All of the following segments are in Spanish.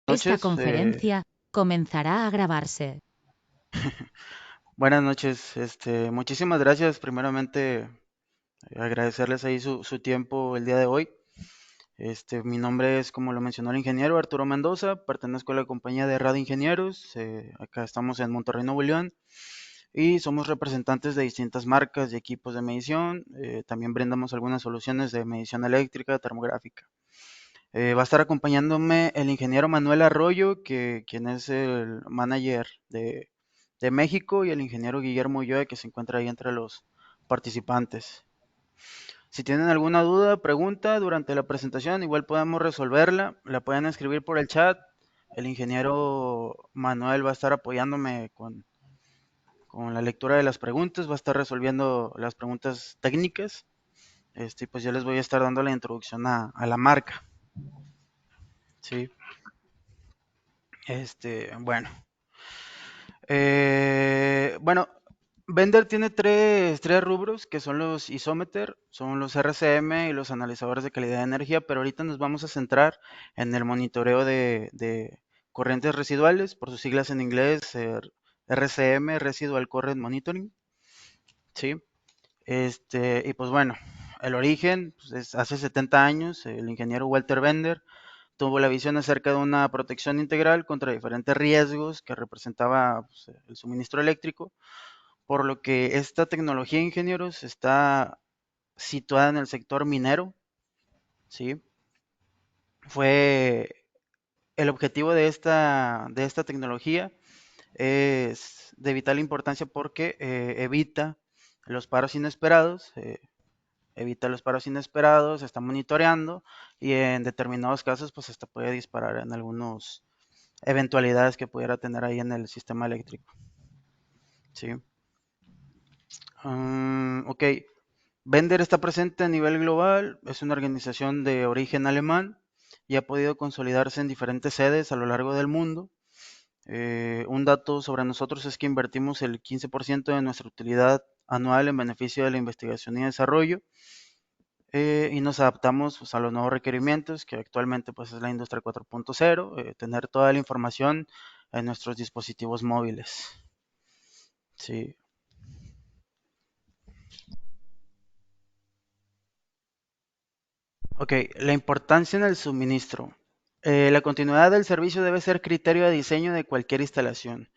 Esta Noches, conferencia comenzará a grabarse. buenas noches. Muchísimas gracias. Primeramente, agradecerles ahí su tiempo el día de hoy. Mi nombre es, como lo mencionó el ingeniero, Arturo Mendoza. Pertenezco a la compañía de Radio Ingenieros. Acá estamos en Monterrey, Nuevo León, y somos representantes de distintas marcas y equipos de medición. También brindamos algunas soluciones de medición eléctrica, termográfica. Va a estar acompañándome el ingeniero Manuel Arroyo, quien es el manager de México, y el ingeniero Guillermo Ulloa, que se encuentra ahí entre los participantes. Si tienen alguna duda, pregunta durante la presentación, igual podemos resolverla. La pueden escribir por el chat. El ingeniero Manuel va a estar apoyándome con la lectura de las preguntas, va a estar resolviendo las preguntas técnicas. Pues yo les voy a estar dando la introducción a la marca. Sí. Bueno. Bueno, Bender tiene tres rubros que son los isómeter, son los RCM y los analizadores de calidad de energía, pero ahorita nos vamos a centrar en el monitoreo de corrientes residuales, por sus siglas en inglés, RCM, Residual Current Monitoring, ¿sí? Y pues bueno, el origen pues, es hace 70 años, el ingeniero Walter Bender tuvo la visión acerca de una protección integral contra diferentes riesgos que representaba pues, el suministro eléctrico, por lo que esta tecnología, ingenieros, está situada en el sector minero, ¿sí? Fue el objetivo de esta tecnología es de vital importancia porque los paros inesperados, evita los paros inesperados, está monitoreando y en determinados casos pues hasta puede disparar en algunos eventualidades que pudiera tener ahí en el sistema eléctrico. ¿Sí? Ok. Bender está presente a nivel global, es una organización de origen alemán y ha podido consolidarse en diferentes sedes a lo largo del mundo. Un dato sobre nosotros es que invertimos el 15% de nuestra utilidad anual en beneficio de la investigación y desarrollo, y nos adaptamos pues, a los nuevos requerimientos que actualmente pues, es la industria 4.0, tener toda la información en nuestros dispositivos móviles. Sí. Ok, la importancia en el suministro. La continuidad del servicio debe ser criterio de diseño de cualquier instalación.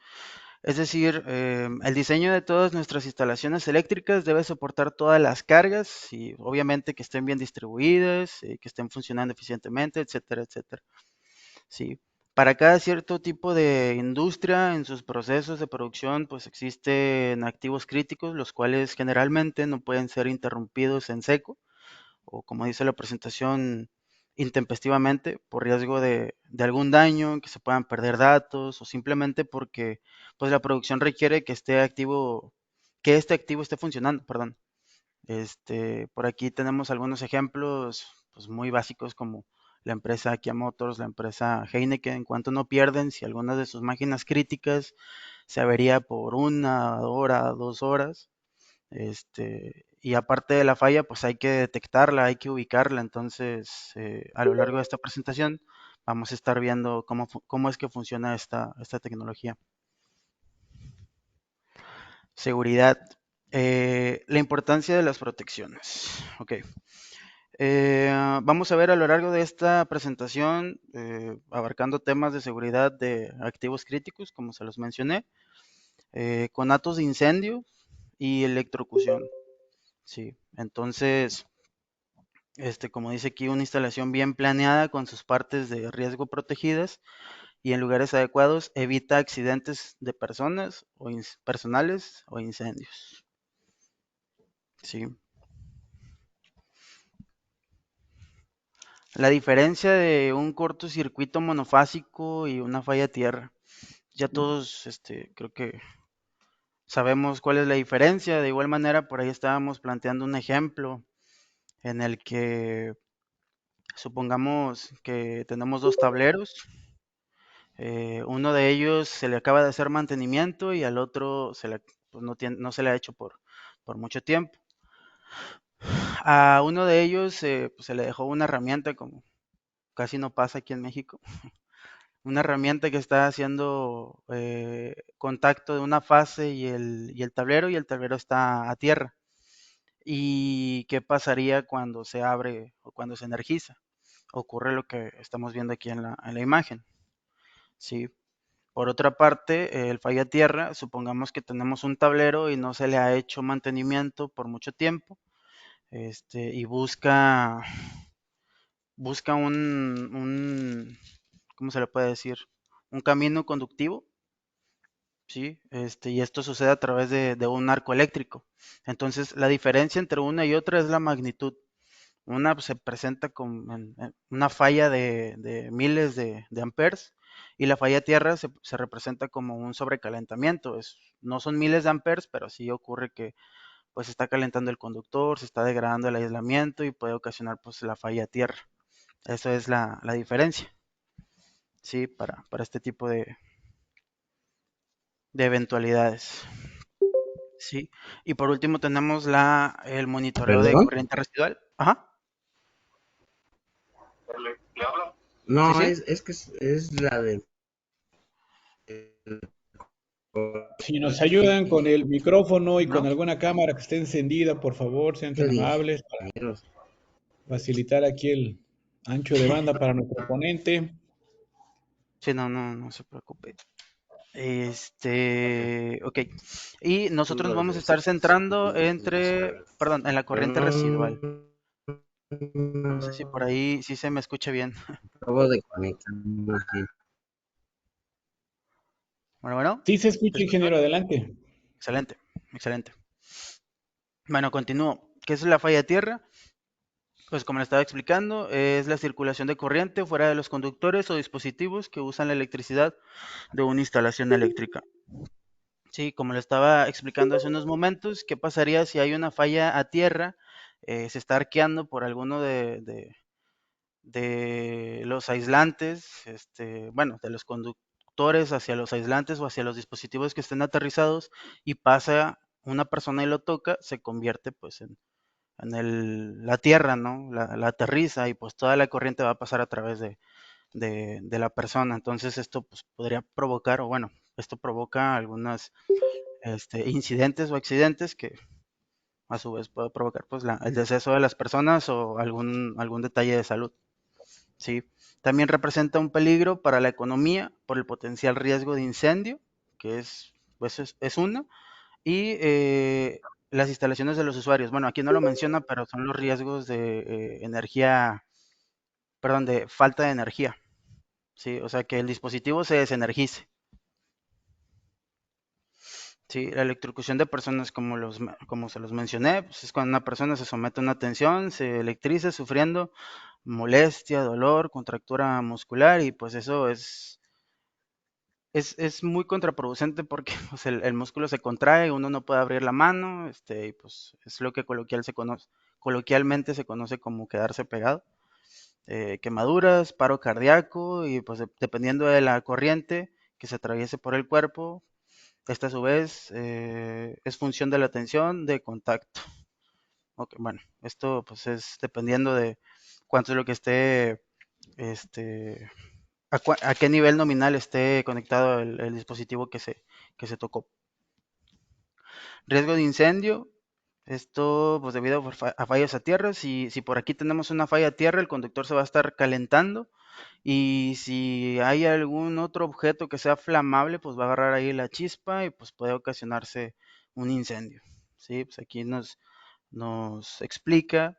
Es decir, el diseño de todas nuestras instalaciones eléctricas debe soportar todas las cargas y obviamente que estén bien distribuidas, que estén funcionando eficientemente, etcétera, etcétera. Sí. Para cada cierto tipo de industria en sus procesos de producción, pues existen activos críticos, los cuales generalmente no pueden ser interrumpidos en seco o como dice la presentación, intempestivamente por riesgo de algún daño, que se puedan perder datos o simplemente porque pues la producción requiere que esté activo, que este activo esté funcionando, perdón. Por aquí tenemos algunos ejemplos pues muy básicos como la empresa Kia Motors, la empresa Heineken, en cuanto no pierden, si alguna de sus máquinas críticas se avería por 1 hora, 2 horas, y aparte de la falla, pues hay que detectarla, hay que ubicarla. Entonces, a lo largo de esta presentación, vamos a estar viendo cómo es que funciona esta tecnología. Seguridad. La importancia de las protecciones. Ok. Vamos a ver a lo largo de esta presentación, abarcando temas de seguridad de activos críticos, como se los mencioné, conatos de incendio y electrocución. Sí, entonces, como dice aquí, una instalación bien planeada con sus partes de riesgo protegidas y en lugares adecuados evita accidentes de personas o personales o incendios. Sí. La diferencia de un cortocircuito monofásico y una falla tierra. Ya todos, creo que sabemos cuál es la diferencia. De igual manera, por ahí estábamos planteando un ejemplo en el que supongamos que tenemos dos tableros. Uno de ellos se le acaba de hacer mantenimiento y al otro pues no se le ha hecho por mucho tiempo. A uno de ellos pues se le dejó una herramienta como casi no pasa aquí en México. una herramienta que está haciendo contacto de una fase y el tablero está a tierra. ¿Y qué pasaría cuando se abre o cuando se energiza? Ocurre lo que estamos viendo aquí en la imagen. ¿Sí? Por otra parte, el falla tierra, supongamos que tenemos un tablero y no se le ha hecho mantenimiento por mucho tiempo, y busca ¿cómo se le puede decir? Un camino conductivo, ¿sí? Y esto sucede a través de un arco eléctrico. Entonces, la diferencia entre una y otra es la magnitud. Una pues, se presenta con en una falla de miles de amperes y la falla tierra se representa como un sobrecalentamiento. No son miles de amperes, pero sí ocurre que pues está calentando el conductor, se está degradando el aislamiento y puede ocasionar pues la falla tierra. Eso es la diferencia, sí, para este tipo de eventualidades. Sí. Y por último tenemos el monitoreo de ¿Perdón? corriente residual. Ajá. Sí, No, sí. es la de... Si nos ayudan con el micrófono y con No. alguna cámara que esté encendida, por favor, sean tan amables para ingenieros. facilitar aquí el ancho de banda para nuestro ponente. Sí, no se preocupe. Ok. Y nosotros nos Los vamos a de estar centrando perdón, en la corriente residual. selección. No sé si por ahí sí se me escucha bien. Acabo de conectar más bien. Bueno, Sí se ¿se escucha, escucha? ingeniero, adelante. Excelente, excelente. Bueno, continúo. ¿Qué es la falla de tierra? Pues como le estaba explicando, es la circulación de corriente fuera de los conductores o dispositivos que usan la electricidad de una instalación eléctrica. Sí, como le estaba explicando hace unos momentos, ¿qué pasaría si hay una falla a tierra? Se está arqueando por alguno de los aislantes, bueno, de los conductores hacia los aislantes o hacia los dispositivos que estén aterrizados y pasa una persona y lo toca, se convierte pues la tierra, ¿no? La aterriza y pues toda la corriente va a pasar a través de la persona. Entonces esto pues podría provocar, o bueno, esto provoca algunos incidentes o accidentes que a su vez puede provocar pues el deceso de las personas o algún detalle de salud. Sí, también representa un peligro para la economía por el potencial riesgo de incendio, que pues es uno, y las instalaciones de los usuarios. Bueno, aquí no lo menciona, pero son los riesgos de energía, perdón, de falta de energía. Sí, o sea, que el dispositivo se desenergice. Sí, la electrocución de personas, como se los mencioné, pues es cuando una persona se somete a una tensión, se electriza sufriendo molestia, dolor, contractura muscular y pues eso es muy contraproducente porque pues, el músculo se contrae, uno no puede abrir la mano, y pues es lo que coloquialmente se conoce como quedarse pegado. Quemaduras, paro cardíaco y pues dependiendo de la corriente que se atraviese por el cuerpo, esta a su vez es función de la tensión de contacto. Ok, bueno, esto pues es dependiendo de cuánto es lo que esté este, a qué nivel nominal esté conectado el dispositivo que se tocó. Riesgo de incendio. Esto, pues debido a fallas a tierra, si por aquí tenemos una falla a tierra, el conductor se va a estar calentando y si hay algún otro objeto que sea flamable, pues va a agarrar ahí la chispa y pues puede ocasionarse un incendio. Sí, pues aquí nos explica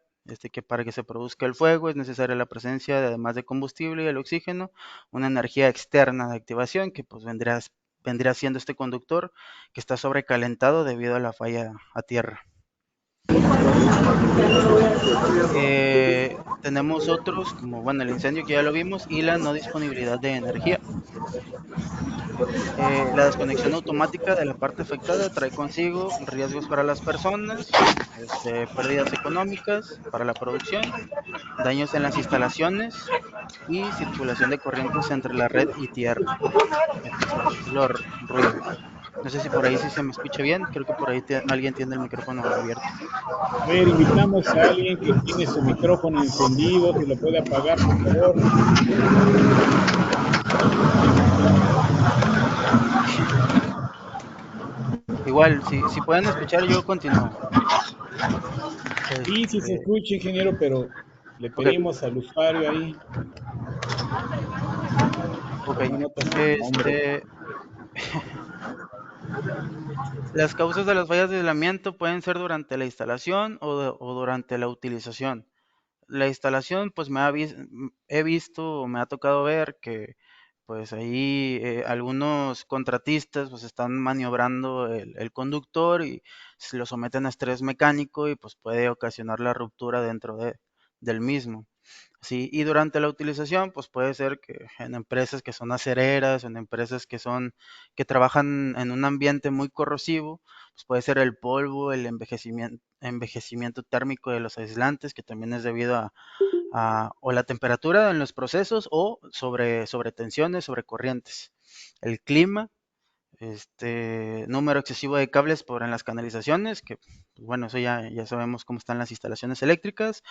que para que se produzca el fuego es necesaria la presencia, además de combustible y el oxígeno, una energía externa de activación que pues vendría siendo este conductor que está sobrecalentado debido a la falla a tierra. Tenemos otros como bueno el incendio que ya lo vimos y la no disponibilidad de energía. La desconexión automática de la parte afectada trae consigo riesgos para las personas, pérdidas económicas para la producción, daños en las instalaciones y circulación de corrientes entre la red y tierra. Esto es el ruido. No sé si por ahí sí se me escucha bien, creo que por ahí alguien tiene el micrófono abierto. A ver, invitamos a alguien que tiene su micrófono encendido, si lo puede apagar, por favor. igual, si pueden escuchar, yo continúo. Sí, sí se Este, escucha, ingeniero, pero le ok, pedimos al usuario ahí ok. tome notas a su nombre. Este, las causas de las fallas de aislamiento pueden ser durante la instalación o durante la utilización. La instalación, pues he visto o me ha tocado ver que pues ahí algunos contratistas pues están maniobrando el conductor y se lo someten a estrés mecánico y pues puede ocasionar la ruptura dentro del mismo. Sí, y durante la utilización, pues puede ser que en empresas que son acereras, en empresas que trabajan en un ambiente muy corrosivo, pues puede ser el polvo, el envejecimiento térmico de los aislantes, que también es debido o la temperatura en los procesos o sobre tensiones, sobre corrientes. El clima, número excesivo de cables en las canalizaciones, que pues bueno, eso ya sabemos cómo están las instalaciones eléctricas.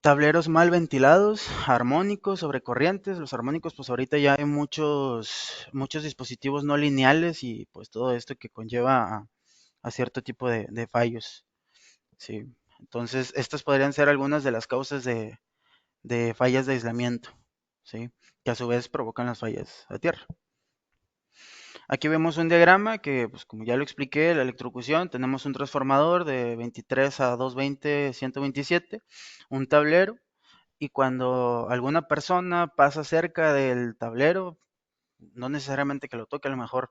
Tableros mal ventilados, armónicos, sobrecorrientes. Los armónicos, pues ahorita ya hay muchos dispositivos no lineales y pues todo esto que conlleva a cierto tipo de fallos. Sí. Entonces, estas podrían ser algunas de las causas de fallas de aislamiento, ¿sí? Que a su vez provocan las fallas a tierra. Aquí vemos un diagrama que, pues como ya lo expliqué, la electrocución, tenemos un transformador de 23 a 220, 127, un tablero, y cuando alguna persona pasa cerca del tablero, no necesariamente que lo toque, a lo mejor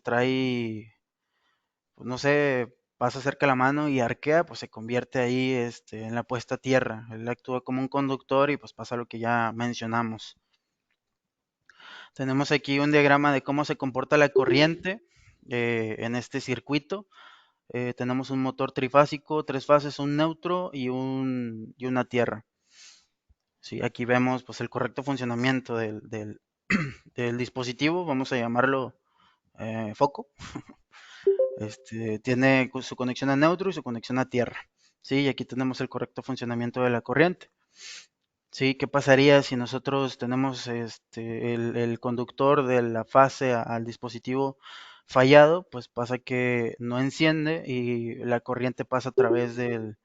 trae, pues no sé, pasa cerca la mano y arquea, pues se convierte ahí en la puesta a tierra. Él actúa como un conductor y pues pasa lo que ya mencionamos. Tenemos aquí un diagrama de cómo se comporta la corriente en este circuito. Tenemos un motor trifásico, tres fases, un neutro y una tierra. Sí, aquí vemos pues el correcto funcionamiento del dispositivo, vamos a llamarlo foco. Tiene su conexión a neutro y su conexión a tierra. Sí, y aquí tenemos el correcto funcionamiento de la corriente. Sí, ¿qué pasaría si nosotros tenemos el conductor de la fase al dispositivo fallado? Pues pasa que no enciende y la corriente pasa a través del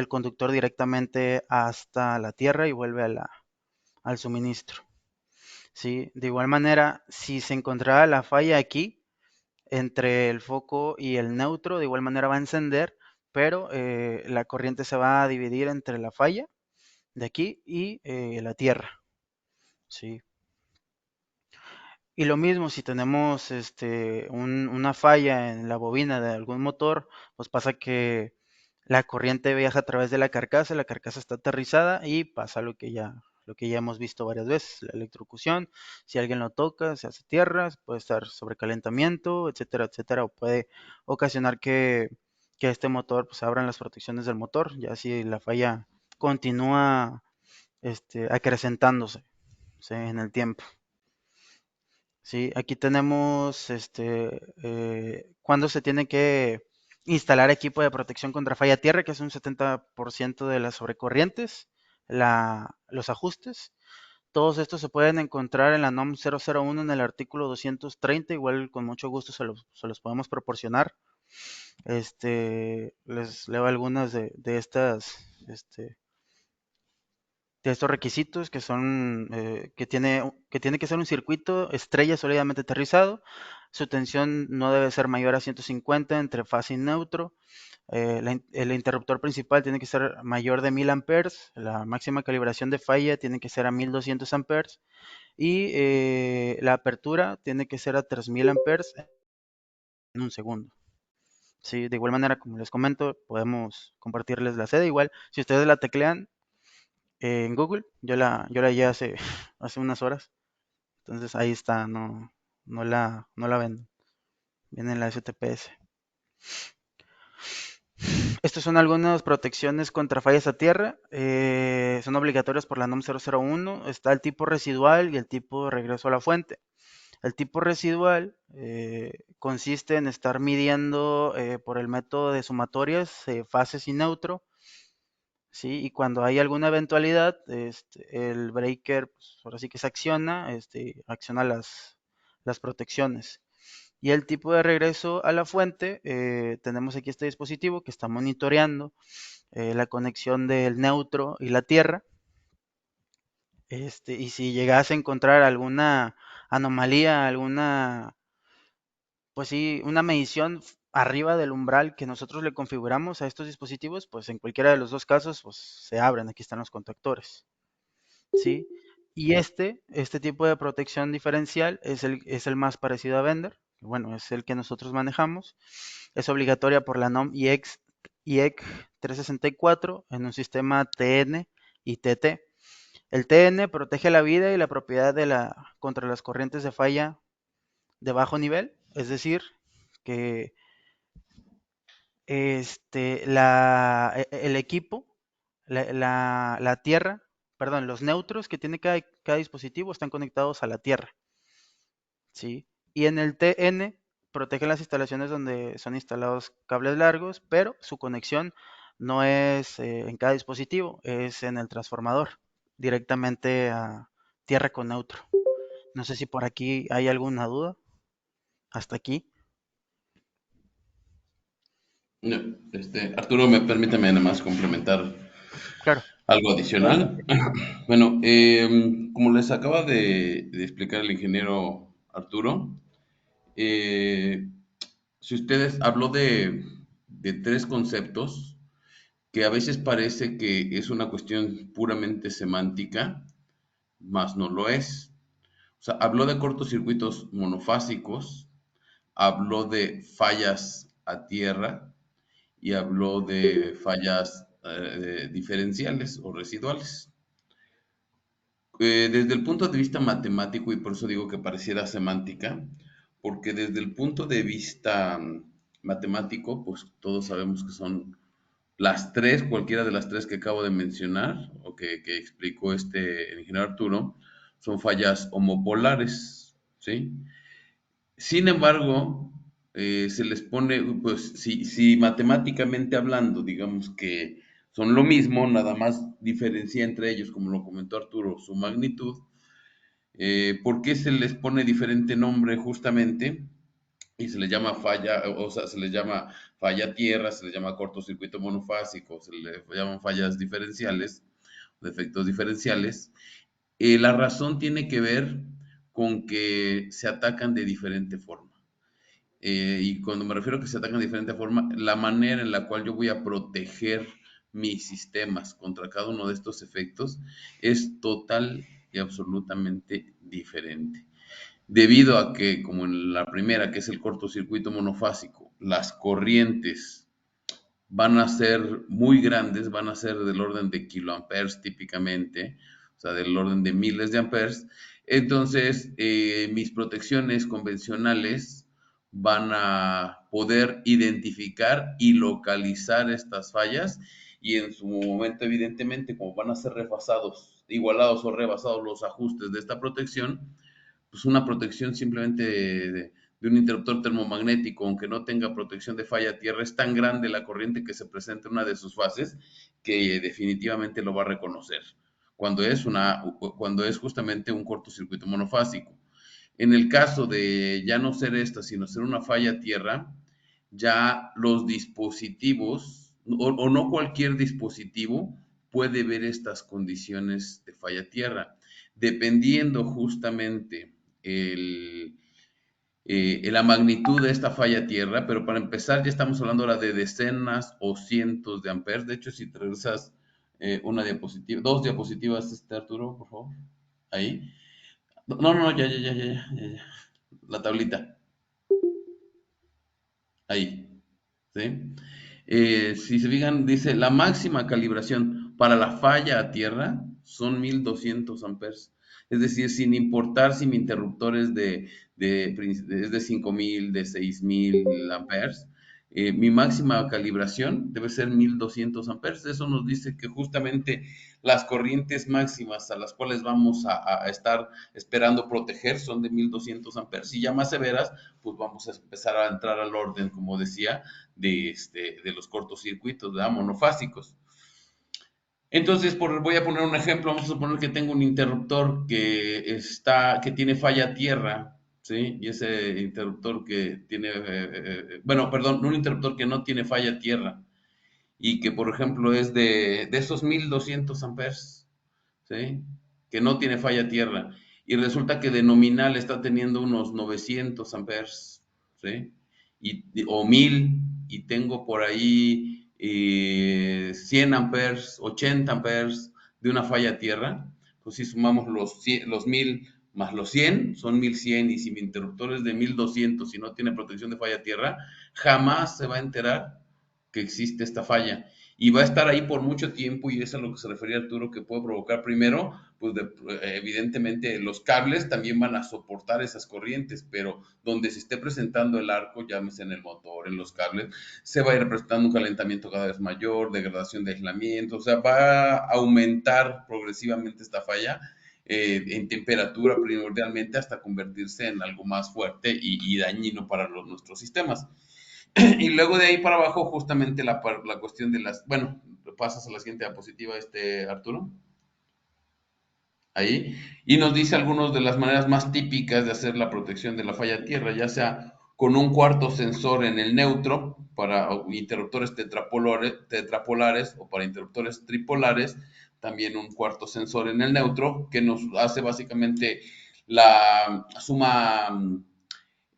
conductor directamente hasta la tierra y vuelve al suministro. Sí, de igual manera, si se encontrara la falla aquí, entre el foco y el neutro, de igual manera va a encender, pero la corriente se va a dividir entre la falla de aquí y la tierra. Sí. Y lo mismo si tenemos una falla en la bobina de algún motor, pues pasa que la corriente viaja a través de la carcasa está aterrizada y pasa lo que ya hemos visto varias veces, la electrocución. Si alguien lo toca, se hace tierra, puede estar sobrecalentamiento, etcétera, etcétera, o puede ocasionar que este motor, pues abran las protecciones del motor, ya si la falla continúa acrecentándose, ¿sí? En el tiempo. Sí, aquí tenemos cuándo se tiene que instalar equipo de protección contra falla a tierra, que es un 70% de las sobrecorrientes, los ajustes. Todos estos se pueden encontrar en la NOM 001 en el artículo 230, igual con mucho gusto se los podemos proporcionar. Les leo algunas de estos requisitos que son que tiene que ser un circuito estrella sólidamente aterrizado. Su tensión no debe ser mayor a 150 entre fase y neutro. El interruptor principal tiene que ser mayor de 1000 amperes. La máxima calibración de falla tiene que ser a 1200 amperes. Y la apertura tiene que ser a 3000 amperes en un segundo. Sí, de igual manera, como les comento, podemos compartirles la sede. Igual, si ustedes la teclean, en Google. Yo la hallé hace unas horas. Entonces ahí está, no la venden. Viene en la STPS. Estas son algunas protecciones contra fallas a tierra. Son obligatorias por la NOM 001. Está el tipo residual y el tipo de regreso a la fuente. El tipo residual consiste en estar midiendo por el método de sumatorias, fases y neutro. Sí, y cuando hay alguna eventualidad, el breaker, pues, ahora sí que se acciona, acciona las protecciones. Y el tipo de regreso a la fuente, tenemos aquí este dispositivo que está monitoreando la conexión del neutro y la Tierra. Y si llegase a encontrar alguna anomalía, pues sí, una medición arriba del umbral que nosotros le configuramos a estos dispositivos, pues en cualquiera de los dos casos, pues se abren. Aquí están los contactores, ¿sí? Y este tipo de protección diferencial es el más parecido a Vendor. Bueno, es el que nosotros manejamos. Es obligatoria por la NOM IEC 364 en un sistema TN y TT. El TN protege la vida y la propiedad contra las corrientes de falla de bajo nivel, es decir, que el equipo, la tierra, perdón, los neutros que tiene cada dispositivo están conectados a la tierra, ¿sí? Y en el TN protege las instalaciones donde son instalados cables largos, pero su conexión no es en cada dispositivo, es en el transformador, directamente a tierra con neutro. No sé si por aquí hay alguna duda. Hasta aquí. No, Arturo, permítame nada más complementar Claro. algo adicional. Bueno, como les acaba de explicar el ingeniero Arturo, eh, si ustedes habló de tres conceptos que a veces parece que es una cuestión puramente semántica, mas no lo es. O sea, habló de cortocircuitos monofásicos, habló de fallas a tierra y habló de fallas diferenciales o residuales. Desde el punto de vista matemático, y por eso digo que pareciera semántica, porque desde el punto de vista matemático, pues todos sabemos que son las tres, cualquiera de las tres que acabo de mencionar, o que explicó el ingeniero Arturo, son fallas homopolares, ¿sí? Sin embargo, se les pone, pues, si matemáticamente hablando, digamos que son lo mismo, nada más diferencia entre ellos, como lo comentó Arturo, su magnitud. ¿Por qué se les pone diferente nombre justamente? Y se les llama falla, o sea, se les llama falla tierra, se les llama cortocircuito monofásico, se les llaman fallas diferenciales, defectos diferenciales. La razón tiene que ver con que se atacan de diferente forma. Y cuando me refiero a que se atacan de diferente forma, la manera en la cual yo voy a proteger mis sistemas contra cada uno de estos efectos es total y absolutamente diferente. Debido a que, como en la primera, que es el cortocircuito monofásico, las corrientes van a ser muy grandes, van a ser del orden de kiloamperes típicamente, o sea, del orden de miles de amperes. Entonces, mis protecciones convencionales van a poder identificar y localizar estas fallas y en su momento, evidentemente, como van a ser refasados, igualados o rebasados los ajustes de esta protección, pues una protección simplemente de un interruptor termomagnético, aunque no tenga protección de falla a tierra, es tan grande la corriente que se presenta en una de sus fases que definitivamente lo va a reconocer cuando es justamente un cortocircuito monofásico. En el caso de ya no ser esta, sino ser una falla a tierra, ya los dispositivos, o no cualquier dispositivo, puede ver estas condiciones de falla a tierra, dependiendo justamente la magnitud de esta falla tierra, pero para empezar ya estamos hablando ahora de decenas o cientos de amperes. De hecho, si te regresas una diapositiva, dos diapositivas, Arturo, por favor, ahí. No, ya. La tablita, ahí, ¿sí? Si se fijan, dice la máxima calibración para la falla a tierra son 1200 amperes. Es decir, sin importar si mi interruptor es de 5000, de 6000 amperes, mi máxima calibración debe ser 1200 amperes. Eso nos dice que justamente las corrientes máximas a las cuales vamos a estar esperando proteger son de 1200 amperes. Y ya más severas, pues vamos a empezar a entrar al orden, como decía, de los cortocircuitos, ¿verdad? Monofásicos. Entonces, voy a poner un ejemplo. Vamos a suponer que tengo un interruptor que tiene falla a tierra ¿sí? Y ese interruptor que tiene, bueno, perdón, un interruptor que no tiene falla tierra y que, por ejemplo, es de esos 1200 amperes, ¿sí? Que no tiene falla tierra. Y resulta que de nominal está teniendo unos 900 amperes, ¿sí? O 1000, y tengo por ahí 100 amperes, 80 amperes de una falla tierra. Pues si sumamos los 1000 más los 100, son 1100, y si mi interruptor es de 1200 y no tiene protección de falla tierra, jamás se va a enterar que existe esta falla y va a estar ahí por mucho tiempo, y es a lo que se refería Arturo, que puede provocar primero, pues evidentemente los cables también van a soportar esas corrientes, pero donde se esté presentando el arco, llámese en el motor, en los cables, se va a ir presentando un calentamiento cada vez mayor, degradación de aislamiento, o sea, va a aumentar progresivamente esta falla en temperatura primordialmente hasta convertirse en algo más fuerte y dañino para nuestros sistemas. Y luego de ahí para abajo, justamente la cuestión de las, bueno, pasas a la siguiente diapositiva, Arturo, ahí, y nos dice algunas de las maneras más típicas de hacer la protección de la falla tierra, ya sea con un cuarto sensor en el neutro para interruptores tetrapolares o para interruptores tripolares, también un cuarto sensor en el neutro que nos hace básicamente la suma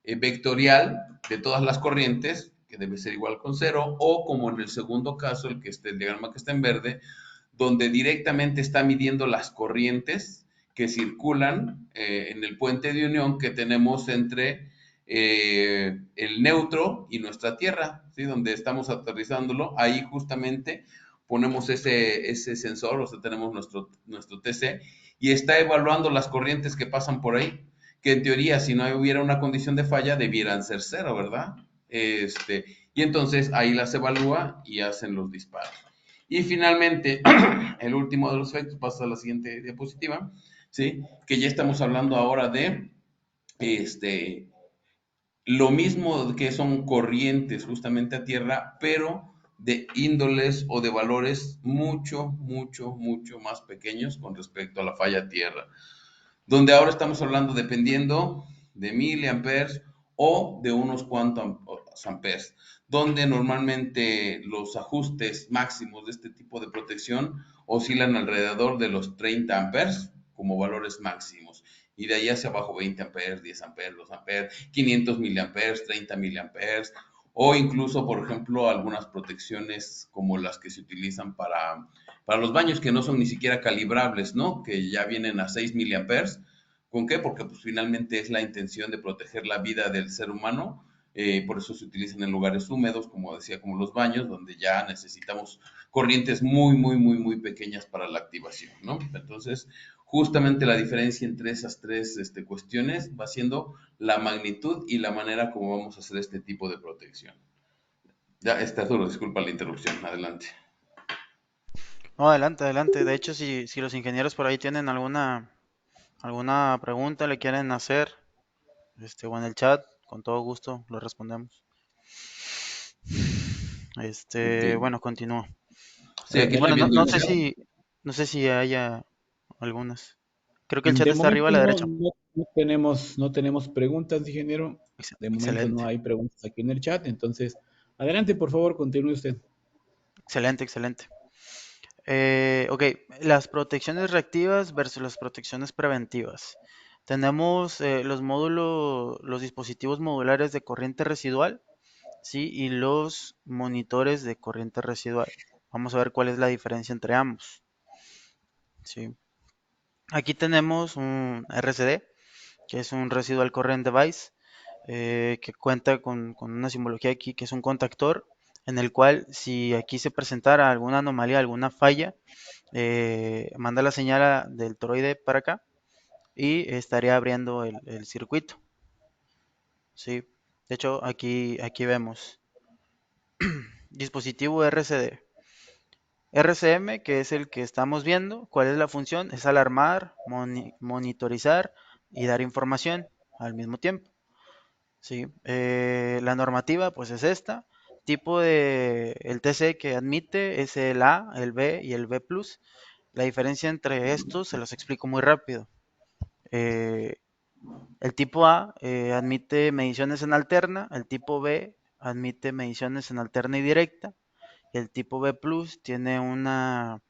vectorial de todas las corrientes, que debe ser igual con cero, o como en el segundo caso, el diagrama que está en verde, donde directamente está midiendo las corrientes que circulan en el puente de unión que tenemos entre el neutro y nuestra Tierra, ¿sí? Donde estamos aterrizándolo, ahí justamente ponemos ese sensor, o sea, tenemos nuestro TC, y está evaluando las corrientes que pasan por ahí, que en teoría, si no hubiera una condición de falla, debieran ser cero, ¿verdad? Y entonces ahí las evalúa y hacen los disparos. Y finalmente, el último de los efectos, pasa a la siguiente diapositiva, ¿sí? Que ya estamos hablando ahora de lo mismo que son corrientes justamente a tierra, pero de índoles o de valores mucho, mucho, mucho más pequeños con respecto a la falla a tierra, donde ahora estamos hablando dependiendo de miliamperes o de unos cuantos amperes, donde normalmente los ajustes máximos de este tipo de protección oscilan alrededor de los 30 amperes como valores máximos, y de ahí hacia abajo 20 amperes, 10 amperes, 2 amperes, 500 miliamperes, 30 miliamperes, o incluso, por ejemplo, algunas protecciones como las que se utilizan para los baños, que no son ni siquiera calibrables, ¿no? Que ya vienen a 6 miliamperes. ¿Con qué? Porque pues finalmente es la intención de proteger la vida del ser humano, por eso se utilizan en lugares húmedos, como decía, como los baños, donde ya necesitamos corrientes muy, muy, muy, muy pequeñas para la activación, ¿no? Entonces, justamente la diferencia entre esas tres cuestiones va siendo la magnitud y la manera como vamos a hacer este tipo de protección. Ya, Arturo, disculpa la interrupción, adelante. No, adelante, adelante. De hecho, si los ingenieros por ahí tienen alguna pregunta, le quieren hacer, o en el chat, con todo gusto lo respondemos. Ok. Bueno, continúo. Sí, aquí estoy Bueno, viendo el chat. no sé si haya algunas. Creo que el chat De está arriba momento a la derecha. no tenemos preguntas, ingeniero. De momento no Excelente, hay preguntas aquí en el chat, entonces, adelante, por favor, continúe usted. excelente, excelente. Ok, las protecciones reactivas versus las protecciones preventivas. Tenemos los dispositivos modulares de corriente residual, ¿sí? Y los monitores de corriente residual. Vamos a ver cuál es la diferencia entre ambos, ¿sí? Aquí tenemos un RCD, que es un Residual Current Device, que cuenta con una simbología aquí, que es un contactor, en el cual si aquí se presentara alguna anomalía, alguna falla, manda la señal del toroide para acá y estaría abriendo el circuito, ¿sí? De hecho, aquí vemos dispositivo RCD. RCM, que es el que estamos viendo, ¿cuál es la función? Es alarmar, monitorizar y dar información al mismo tiempo, ¿sí? La normativa, pues es esta. El TC que admite es el A, el B y el B+. La diferencia entre estos se los explico muy rápido. Eh, El tipo A admite mediciones en alterna, el tipo B admite mediciones en alterna y directa, y el tipo B Plus tiene una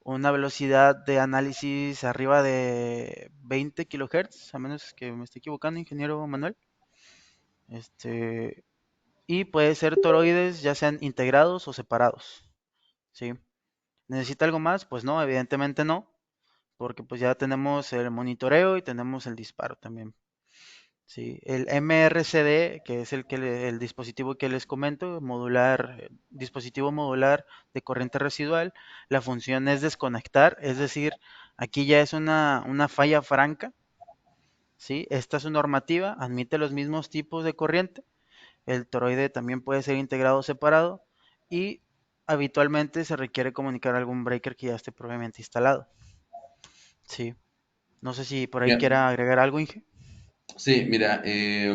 velocidad de análisis arriba de 20 kilohertz, a menos que me esté equivocando, ingeniero Manuel. Y puede ser toroides ya sean integrados o separados, ¿sí? ¿Necesita algo más? Pues no, evidentemente no, porque pues ya tenemos el monitoreo y tenemos el disparo también. Sí, el MRCD, que es el dispositivo que les comento, dispositivo modular de corriente residual, la función es desconectar, es decir, aquí ya es una falla franca, ¿sí? Esta es su normativa, admite los mismos tipos de corriente, el toroide también puede ser integrado o separado y habitualmente se requiere comunicar algún breaker que ya esté previamente instalado, ¿sí? No sé si por ahí Ya. quiera agregar algo, Inge. Sí, mira, les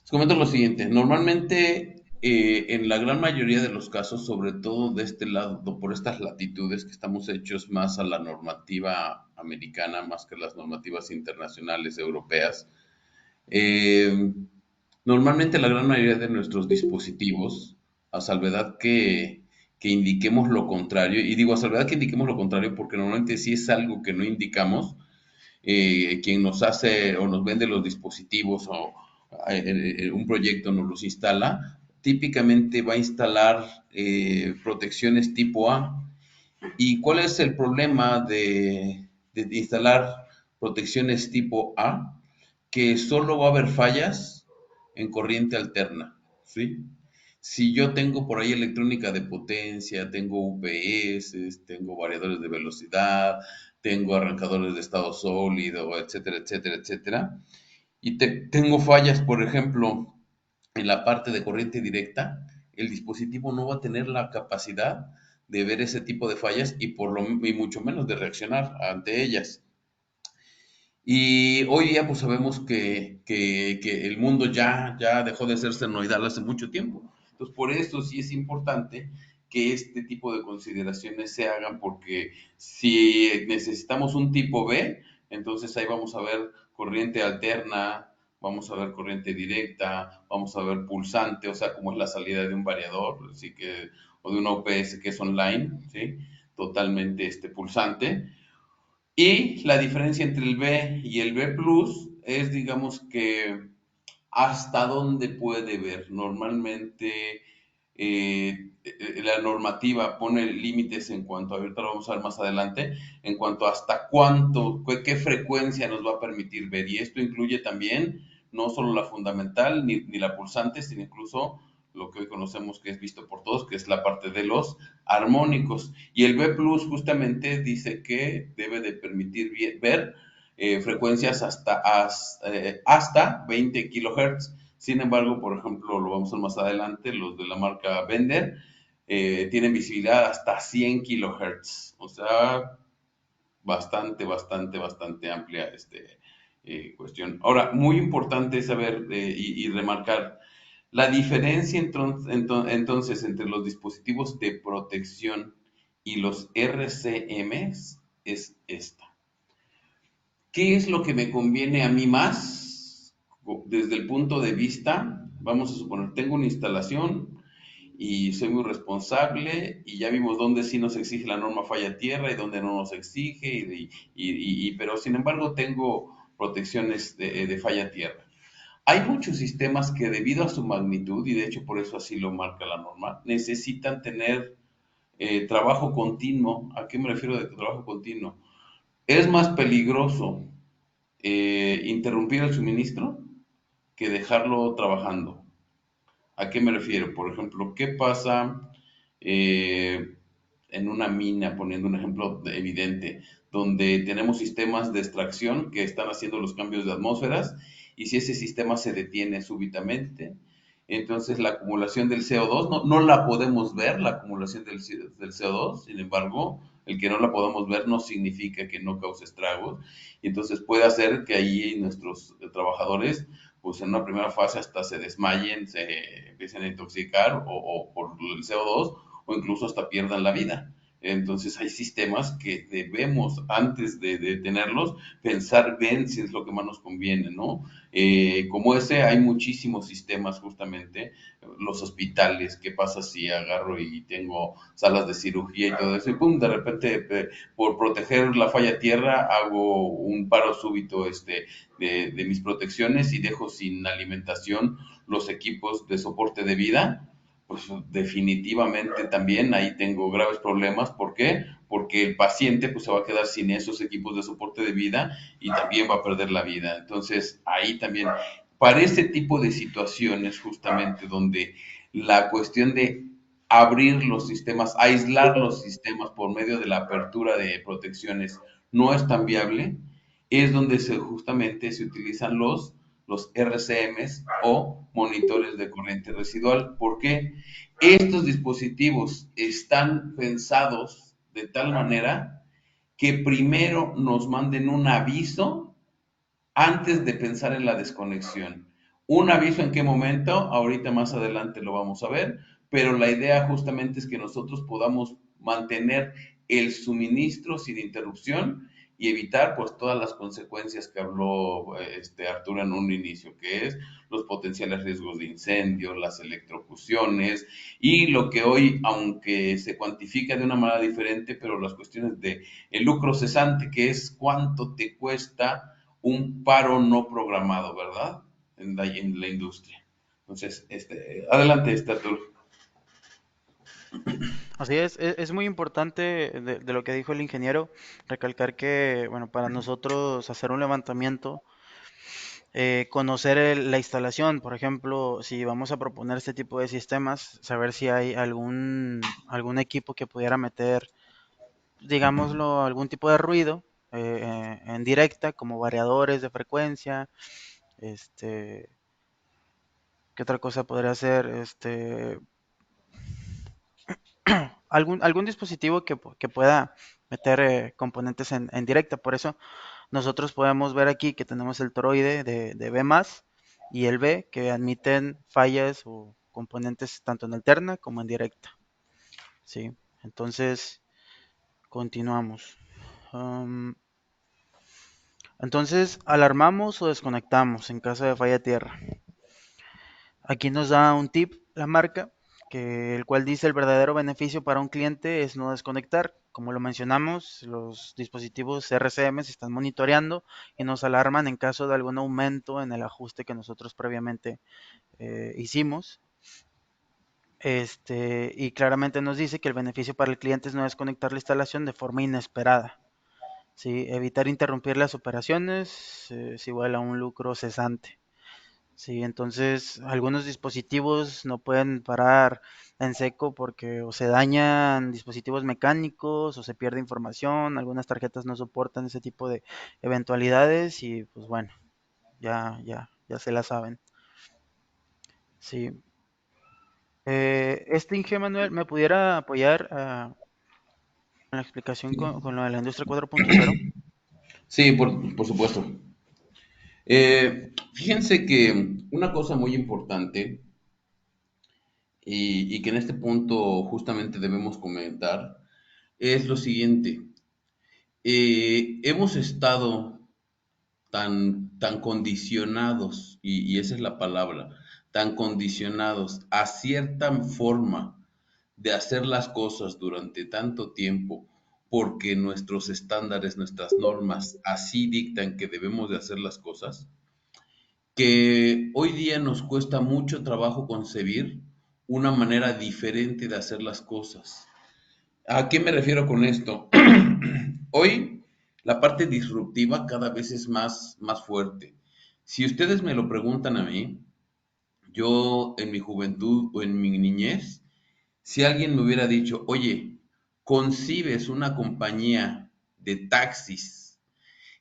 comento lo siguiente. Normalmente, en la gran mayoría de los casos, sobre todo de este lado, por estas latitudes que estamos hechos más a la normativa americana, más que las normativas internacionales europeas, eh, normalmente la gran mayoría de nuestros dispositivos, a salvedad que indiquemos lo contrario, y digo a salvedad que indiquemos lo contrario porque normalmente si es algo que no indicamos, quien nos hace o nos vende los dispositivos o un proyecto nos los instala, típicamente va a instalar protecciones tipo A. ¿Y cuál es el problema de instalar protecciones tipo A? Que solo va a haber fallas en corriente alterna, ¿sí? Si yo tengo por ahí electrónica de potencia, tengo UPS, tengo variadores de velocidad, tengo arrancadores de estado sólido, etcétera, etcétera, etcétera, y tengo fallas, por ejemplo, en la parte de corriente directa, el dispositivo no va a tener la capacidad de ver ese tipo de fallas y mucho menos de reaccionar ante ellas. Y hoy día pues sabemos que el mundo ya dejó de ser senoidal hace mucho tiempo. Entonces por eso sí es importante que este tipo de consideraciones se hagan porque si necesitamos un tipo B, entonces ahí vamos a ver corriente alterna, vamos a ver corriente directa, vamos a ver pulsante, o sea, como es la salida de un variador, así que, o de una UPS que es online, ¿sí? Totalmente pulsante. Y la diferencia entre el B y el B Plus es, digamos que, hasta dónde puede ver. Normalmente la normativa pone límites en cuanto, ahorita lo vamos a ver más adelante, en cuanto a hasta cuánto, qué frecuencia nos va a permitir ver. Y esto incluye también no solo la fundamental ni la pulsante, sino incluso lo que hoy conocemos que es visto por todos, que es la parte de los armónicos. Y el B Plus justamente dice que debe de permitir ver frecuencias hasta 20 kilohertz. Sin embargo, por ejemplo, lo vamos a ver más adelante, los de la marca Bender tienen visibilidad hasta 100 kilohertz. O sea, bastante, bastante, bastante amplia cuestión. Ahora, muy importante saber y remarcar la diferencia entonces entre los dispositivos de protección y los RCMs es esta. ¿Qué es lo que me conviene a mí más desde el punto de vista? Vamos a suponer, tengo una instalación y soy muy responsable y ya vimos dónde sí nos exige la norma falla tierra y dónde no nos exige, pero sin embargo tengo protecciones de falla tierra. Hay muchos sistemas que debido a su magnitud, y de hecho por eso así lo marca la norma, necesitan tener trabajo continuo. ¿A qué me refiero de trabajo continuo? Es más peligroso interrumpir el suministro que dejarlo trabajando. ¿A qué me refiero? Por ejemplo, ¿qué pasa eh, en una mina, poniendo un ejemplo evidente, donde tenemos sistemas de extracción que están haciendo los cambios de atmósferas y si ese sistema se detiene súbitamente, entonces la acumulación del CO2 no la podemos ver, la acumulación del CO2, sin embargo, el que no la podamos ver no significa que no cause estragos y entonces puede hacer que ahí nuestros trabajadores pues en una primera fase hasta se desmayen, se empiecen a intoxicar o por el CO2 o incluso hasta pierdan la vida. Entonces hay sistemas que debemos, antes de tenerlos, pensar bien si es lo que más nos conviene, ¿no? Como ese, hay muchísimos sistemas justamente, los hospitales, ¿qué pasa si agarro y tengo salas de cirugía y todo eso? Y pum, de repente, por proteger la falla tierra, hago un paro súbito de mis protecciones y dejo sin alimentación los equipos de soporte de vida. Pues definitivamente también ahí tengo graves problemas. ¿Por qué? Porque el paciente pues se va a quedar sin esos equipos de soporte de vida y también va a perder la vida. Entonces ahí también, para este tipo de situaciones justamente donde la cuestión de abrir los sistemas, aislar los sistemas por medio de la apertura de protecciones no es tan viable, es donde justamente se utilizan los RCMs o monitores de corriente residual. ¿Por qué? Estos dispositivos están pensados de tal manera que primero nos manden un aviso antes de pensar en la desconexión. ¿Un aviso en qué momento? Ahorita más adelante lo vamos a ver, pero la idea justamente es que nosotros podamos mantener el suministro sin interrupción y evitar pues todas las consecuencias que habló Arturo en un inicio, que es los potenciales riesgos de incendio, las electrocuciones y lo que hoy, aunque se cuantifica de una manera diferente, pero las cuestiones de el lucro cesante, que es cuánto te cuesta un paro no programado, ¿verdad? En la industria. Entonces, adelante, Arturo. Así es muy importante de lo que dijo el ingeniero, recalcar que, bueno, para nosotros hacer un levantamiento, conocer la instalación, por ejemplo, si vamos a proponer este tipo de sistemas, saber si hay algún equipo que pudiera meter, digámoslo, algún tipo de ruido en directa, como variadores de frecuencia, este, ¿qué otra cosa podría ser? Algún dispositivo que pueda meter componentes en directa. Por eso nosotros podemos ver aquí que tenemos el toroide de B+, y el B, que admiten fallas o componentes tanto en alterna como en directa. ¿Sí? Entonces, continuamos. Entonces, alarmamos o desconectamos en caso de falla tierra. Aquí nos da un tip la marca, el cual dice el verdadero beneficio para un cliente es no desconectar. Como lo mencionamos, los dispositivos RCM se están monitoreando y nos alarman en caso de algún aumento en el ajuste que nosotros previamente hicimos. Y claramente nos dice que el beneficio para el cliente es no desconectar la instalación de forma inesperada. ¿Sí? Evitar interrumpir las operaciones es igual a un lucro cesante. Sí, entonces algunos dispositivos no pueden parar en seco porque o se dañan dispositivos mecánicos o se pierde información, algunas tarjetas no soportan ese tipo de eventualidades y pues bueno, ya se la saben. Sí. Inge Manuel, ¿me pudiera apoyar en la explicación con lo de la industria 4.0? Sí, por supuesto. Fíjense que una cosa muy importante y que en este punto justamente debemos comentar es lo siguiente. Hemos estado tan condicionados, y esa es la palabra, tan condicionados a cierta forma de hacer las cosas durante tanto tiempo, porque nuestros estándares, nuestras normas así dictan que debemos de hacer las cosas, que hoy día nos cuesta mucho trabajo concebir una manera diferente de hacer las cosas. ¿A qué me refiero con esto? Hoy la parte disruptiva cada vez es más fuerte. Si ustedes me lo preguntan a mí, yo en mi juventud o en mi niñez, si alguien me hubiera dicho, oye, concibes una compañía de taxis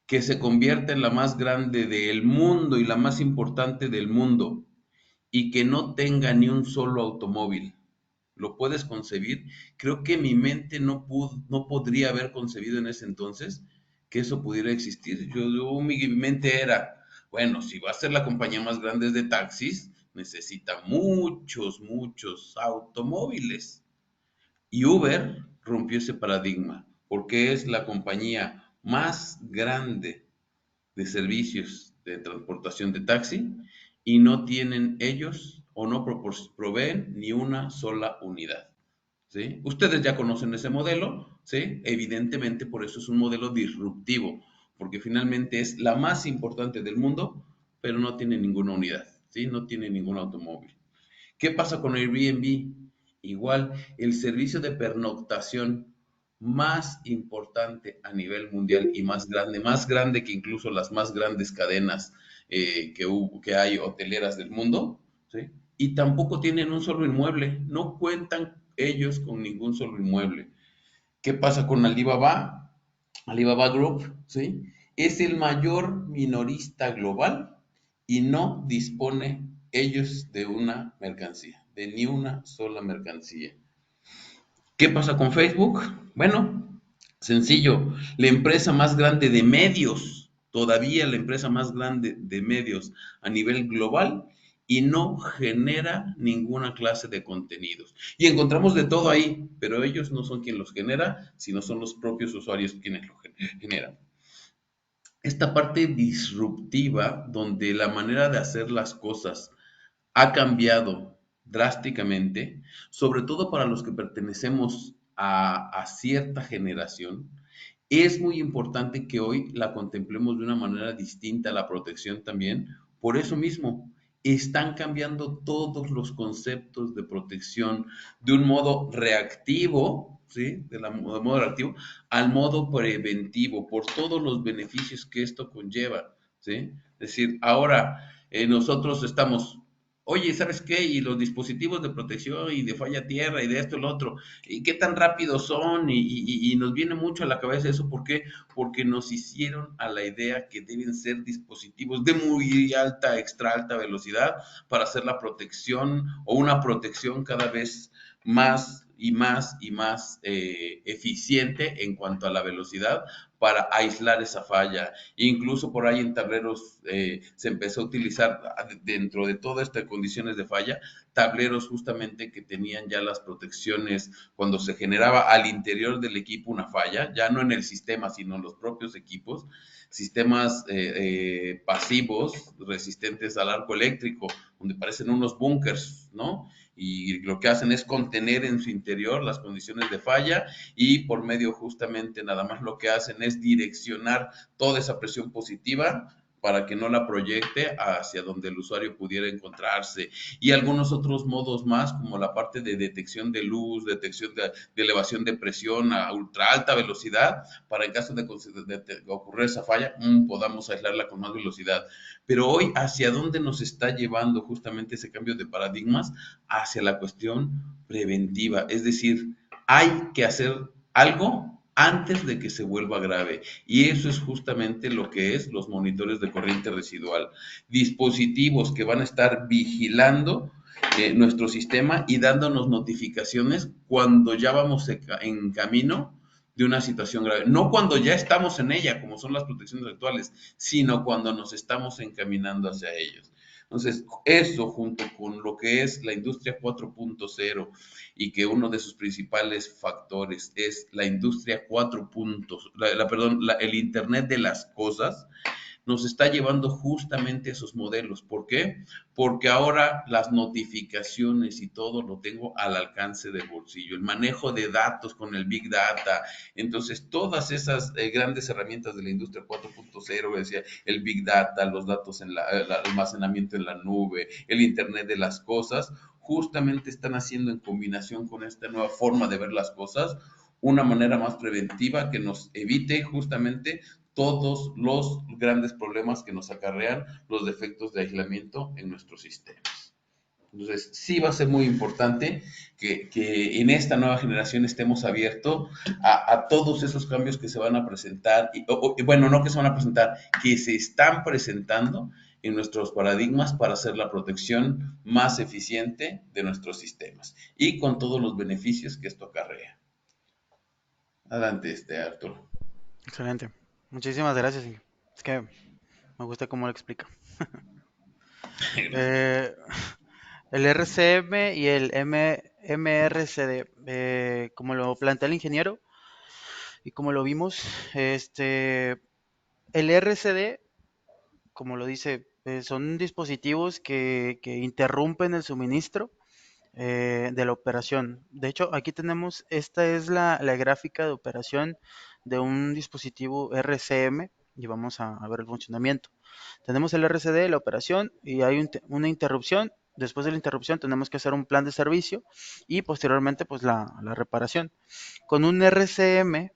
que se convierte en la más grande del mundo y la más importante del mundo y que no tenga ni un solo automóvil. ¿Lo puedes concebir? Creo que mi mente no podría haber concebido en ese entonces que eso pudiera existir. Mi mente era, bueno, si va a ser la compañía más grande de taxis, necesita muchos automóviles. Y Uber rompió ese paradigma porque es la compañía más grande de servicios de transportación de taxi y no tienen ellos o no proveen ni una sola unidad. ¿Sí? Ustedes ya conocen ese modelo, ¿sí? Evidentemente por eso es un modelo disruptivo, porque finalmente es la más importante del mundo, pero no tiene ninguna unidad, ¿sí? No tiene ningún automóvil. ¿Qué pasa con Airbnb? Igual, el servicio de pernoctación más importante a nivel mundial y más grande que incluso las más grandes cadenas que hay hoteleras del mundo, ¿sí? Y tampoco tienen un solo inmueble, no cuentan ellos con ningún solo inmueble. ¿Qué pasa con Alibaba? Alibaba Group, ¿sí? Es el mayor minorista global y no dispone ellos de una mercancía, de ni una sola mercancía. ¿Qué pasa con Facebook? Bueno, sencillo, la empresa más grande de medios, todavía la empresa más grande de medios a nivel global y no genera ninguna clase de contenidos. Y encontramos de todo ahí, pero ellos no son quien los genera, sino son los propios usuarios quienes lo generan. Esta parte disruptiva donde la manera de hacer las cosas ha cambiado drásticamente, sobre todo para los que pertenecemos a cierta generación, es muy importante que hoy la contemplemos de una manera distinta, la protección también. Por eso mismo, están cambiando todos los conceptos de protección de un modo reactivo, ¿sí? De modo reactivo al modo preventivo, por todos los beneficios que esto conlleva, ¿sí? Es decir, ahora nosotros estamos, oye, ¿sabes qué? Y los dispositivos de protección y de falla tierra y de esto y lo otro, ¿y qué tan rápidos son? Y nos viene mucho a la cabeza eso, ¿por qué? Porque nos hicieron a la idea que deben ser dispositivos de muy alta, extra alta velocidad para hacer la protección o una protección cada vez más y más y más eficiente en cuanto a la velocidad para aislar esa falla. Incluso por ahí en tableros se empezó a utilizar dentro de todas estas condiciones de falla, tableros justamente que tenían ya las protecciones cuando se generaba al interior del equipo una falla, ya no en el sistema, sino en los propios equipos, sistemas pasivos resistentes al arco eléctrico, donde parecen unos búnkers, ¿no? Y lo que hacen es contener en su interior las condiciones de falla y por medio justamente nada más lo que hacen es direccionar toda esa presión positiva para que no la proyecte hacia donde el usuario pudiera encontrarse. Y algunos otros modos más, como la parte de detección de luz, detección de elevación de presión a ultra alta velocidad, para en caso de ocurrir esa falla, podamos aislarla con más velocidad. Pero hoy, ¿hacia dónde nos está llevando justamente ese cambio de paradigmas? Hacia la cuestión preventiva, es decir, hay que hacer algo antes de que se vuelva grave. Y eso es justamente lo que es los monitores de corriente residual. Dispositivos que van a estar vigilando nuestro sistema y dándonos notificaciones cuando ya vamos en camino de una situación grave. No cuando ya estamos en ella, como son las protecciones actuales, sino cuando nos estamos encaminando hacia ellos. Entonces, eso junto con lo que es la industria 4.0 y que uno de sus principales factores es la industria 4. El Internet de las cosas, nos está llevando justamente a esos modelos. ¿Por qué? Porque ahora las notificaciones y todo lo tengo al alcance del bolsillo. El manejo de datos con el Big Data. Entonces, todas esas grandes herramientas de la industria 4.0, decía, el Big Data, los datos en el almacenamiento en la nube, el Internet de las cosas, justamente están haciendo en combinación con esta nueva forma de ver las cosas, una manera más preventiva que nos evite justamente todos los grandes problemas que nos acarrean los defectos de aislamiento en nuestros sistemas. Entonces, sí va a ser muy importante que en esta nueva generación estemos abiertos a todos esos cambios que se van a presentar, bueno, no que se van a presentar, que se están presentando en nuestros paradigmas para hacer la protección más eficiente de nuestros sistemas y con todos los beneficios que esto acarrea. Adelante, Arturo. Excelente. Muchísimas gracias. Es que me gusta cómo lo explica. El RCM y el MRCD, como lo plantea el ingeniero y como lo vimos, el RCD, como lo dice, son dispositivos que interrumpen el suministro de la operación. De hecho, aquí tenemos, esta es la gráfica de operación de un dispositivo RCM y vamos a ver el funcionamiento. Tenemos el RCD, la operación, y hay una interrupción. Después de la interrupción tenemos que hacer un plan de servicio y posteriormente pues la reparación. Con un RCM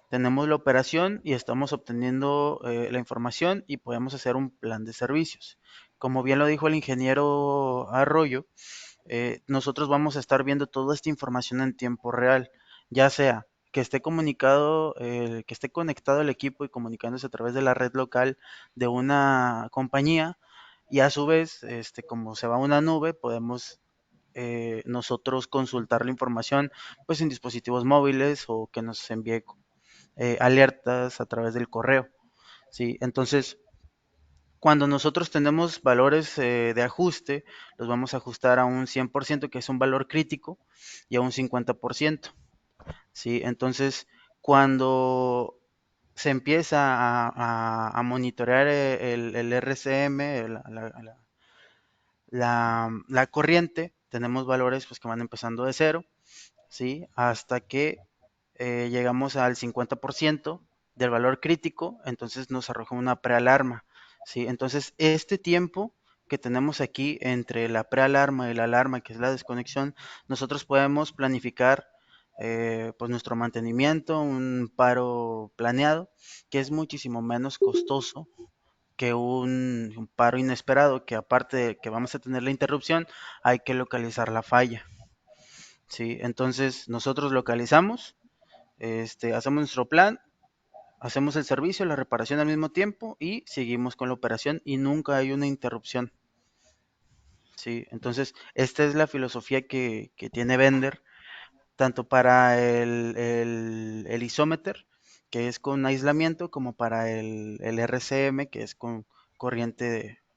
tenemos la operación y estamos obteniendo la información y podemos hacer un plan de servicios. Como bien lo dijo el ingeniero Arroyo, nosotros vamos a estar viendo toda esta información en tiempo real, ya sea que esté comunicado, que esté conectado el equipo y comunicándose a través de la red local de una compañía y a su vez, como se va a una nube, podemos nosotros consultar la información pues en dispositivos móviles o que nos envíe alertas a través del correo, ¿sí? Entonces, cuando nosotros tenemos valores de ajuste, los vamos a ajustar a un 100%, que es un valor crítico, y a un 50%. ¿Sí? Entonces, cuando se empieza a monitorear el RCM, la corriente, tenemos valores pues, que van empezando de cero, ¿sí? Hasta que llegamos al 50% del valor crítico, entonces nos arroja una prealarma, ¿sí? Entonces, este tiempo que tenemos aquí entre la prealarma y la alarma, que es la desconexión, nosotros podemos planificar pues nuestro mantenimiento, un paro planeado, que es muchísimo menos costoso que un paro inesperado, que aparte de que vamos a tener la interrupción, hay que localizar la falla, ¿sí? Entonces, nosotros localizamos, hacemos nuestro plan, hacemos el servicio, la reparación al mismo tiempo y seguimos con la operación y nunca hay una interrupción. Sí, entonces esta es la filosofía que tiene Bender, tanto para el isómeter, que es con aislamiento, como para el RCM, que es con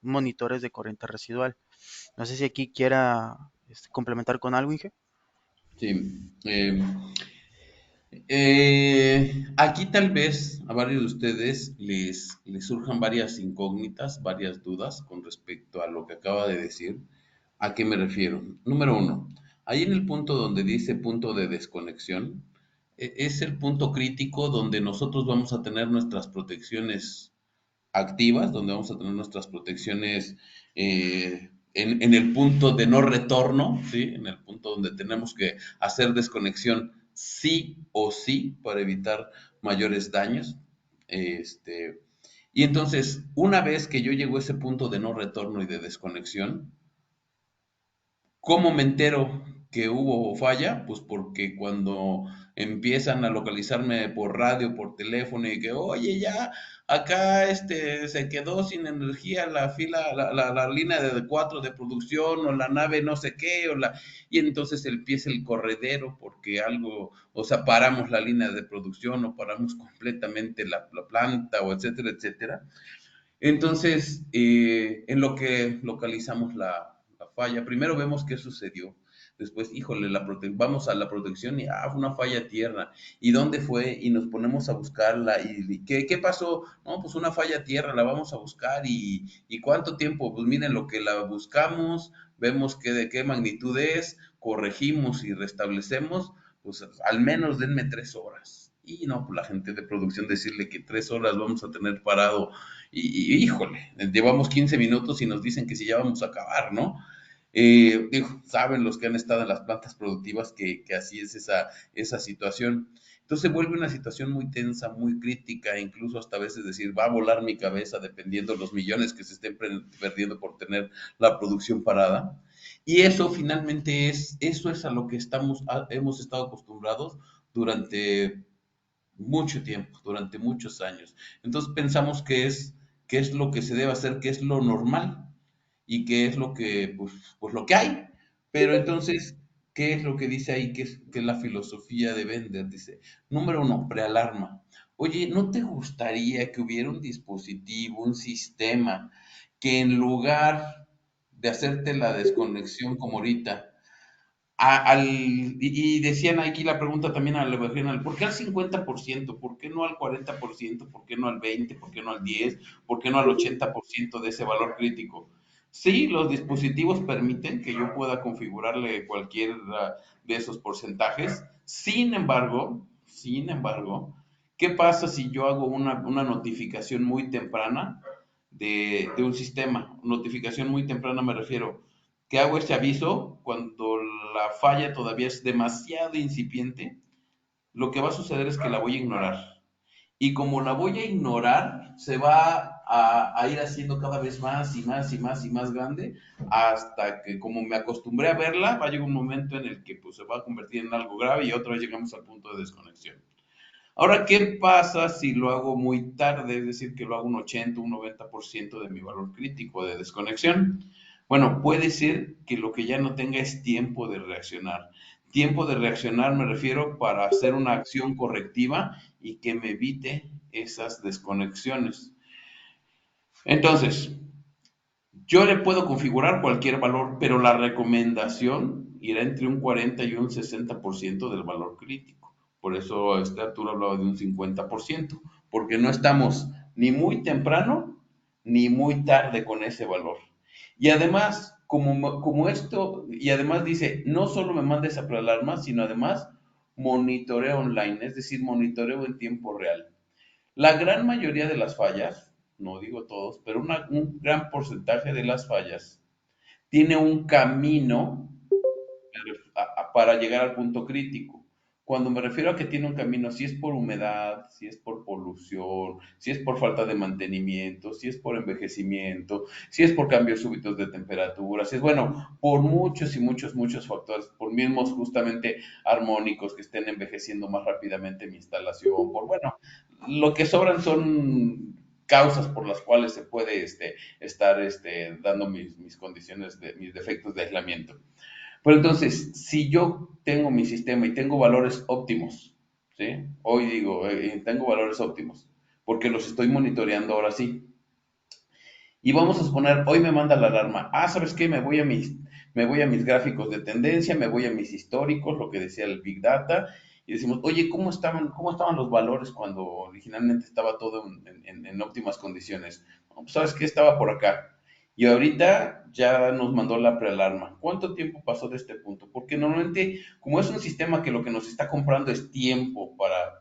monitores de corriente residual. No sé si aquí quiera complementar con algo, Inge. Sí. Aquí tal vez a varios de ustedes les surjan varias incógnitas, varias dudas con respecto a lo que acaba de decir. ¿A qué me refiero? Número uno, ahí en el punto donde dice punto de desconexión, es el punto crítico donde nosotros vamos a tener nuestras protecciones activas, donde vamos a tener nuestras protecciones en el punto de no retorno, ¿sí? En el punto donde tenemos que hacer desconexión sí o sí para evitar mayores daños. Este, y entonces, una vez que yo llego a ese punto de no retorno y de desconexión, ¿cómo me entero que hubo falla? Pues porque cuando empiezan a localizarme por radio, por teléfono y que, oye, ya acá se quedó sin energía la fila, la línea de 4 de producción o la nave no sé qué, y entonces empieza el corredero porque algo, o sea, paramos la línea de producción o paramos completamente la planta o etcétera, etcétera. Entonces, en lo que localizamos la falla, primero vemos qué sucedió. Después, híjole, vamos a la protección y, fue una falla tierra. ¿Y dónde fue? Y nos ponemos a buscarla. ¿Y qué pasó? No, pues una falla tierra, la vamos a buscar. ¿Y cuánto tiempo? Pues miren, lo que la buscamos, vemos de qué magnitud es, corregimos y restablecemos, pues al menos denme 3 horas. Y no, pues la gente de producción decirle que 3 horas vamos a tener parado híjole, llevamos 15 minutos y nos dicen que si ya vamos a acabar, ¿no? Digo, saben los que han estado en las plantas productivas que así es esa situación. Entonces se vuelve una situación muy tensa, muy crítica, incluso hasta a veces decir, va a volar mi cabeza dependiendo los millones que se estén perdiendo por tener la producción parada. Y eso finalmente eso es a lo que hemos estado acostumbrados durante mucho tiempo, durante muchos años. Entonces pensamos que es lo que se debe hacer, que es lo normal y que es lo que, pues lo que hay. Pero entonces, ¿qué es lo que dice ahí? Que es la filosofía de Bender? Dice, número uno, prealarma. Oye, ¿no te gustaría que hubiera un dispositivo, un sistema, que en lugar de hacerte la desconexión como ahorita, y decían aquí la pregunta también a la regional, ¿por qué al 50%? ¿Por qué no al 40%? ¿Por qué no al 20%? ¿Por qué no al 10%? ¿Por qué no al 80% de ese valor crítico? Sí, los dispositivos permiten que yo pueda configurarle cualquiera de esos porcentajes. Sin embargo, ¿qué pasa si yo hago una notificación muy temprana de un sistema? Notificación muy temprana me refiero que hago este aviso cuando la falla todavía es demasiado incipiente. Lo que va a suceder es que la voy a ignorar. Y como la voy a ignorar, se va a ir haciendo cada vez más y más y más y más grande, hasta que como me acostumbré a verla, va a llegar un momento en el que pues, se va a convertir en algo grave y otra vez llegamos al punto de desconexión. Ahora, ¿qué pasa si lo hago muy tarde? Es decir, que lo hago un 80, un 90% de mi valor crítico de desconexión. Bueno, puede ser que lo que ya no tenga es tiempo de reaccionar. Tiempo de reaccionar me refiero para hacer una acción correctiva y que me evite esas desconexiones. Entonces, yo le puedo configurar cualquier valor, pero la recomendación irá entre un 40 y un 60% del valor crítico. Por eso Arturo hablaba de un 50%, porque no estamos ni muy temprano ni muy tarde con ese valor. Y además, como esto, y además dice, no solo me manda esa prealarma, sino además monitoreo online, es decir, monitoreo en tiempo real. La gran mayoría de las fallas, no digo todos, pero un gran porcentaje de las fallas tiene un camino para llegar al punto crítico. Cuando me refiero a que tiene un camino, si es por humedad, si es por polución, si es por falta de mantenimiento, si es por envejecimiento, si es por cambios súbitos de temperatura, si es, bueno, por muchos y muchos, muchos factores, por mismos justamente armónicos que estén envejeciendo más rápidamente mi instalación, por, bueno, lo que sobran son causas por las cuales se puede estar dando mis condiciones, mis defectos de aislamiento. Pero entonces, si yo tengo mi sistema y tengo valores óptimos, ¿sí? Hoy digo, tengo valores óptimos, porque los estoy monitoreando ahora sí. Y vamos a suponer, hoy me manda la alarma, ¿sabes qué? Me voy a mis gráficos de tendencia, me voy a mis históricos, lo que decía el Big Data, y decimos, oye, ¿cómo estaban los valores cuando originalmente estaba todo en óptimas condiciones? No, pues, ¿sabes qué? Estaba por acá. Y ahorita ya nos mandó la prealarma. ¿Cuánto tiempo pasó de este punto? Porque normalmente, como es un sistema que lo que nos está comprando es tiempo para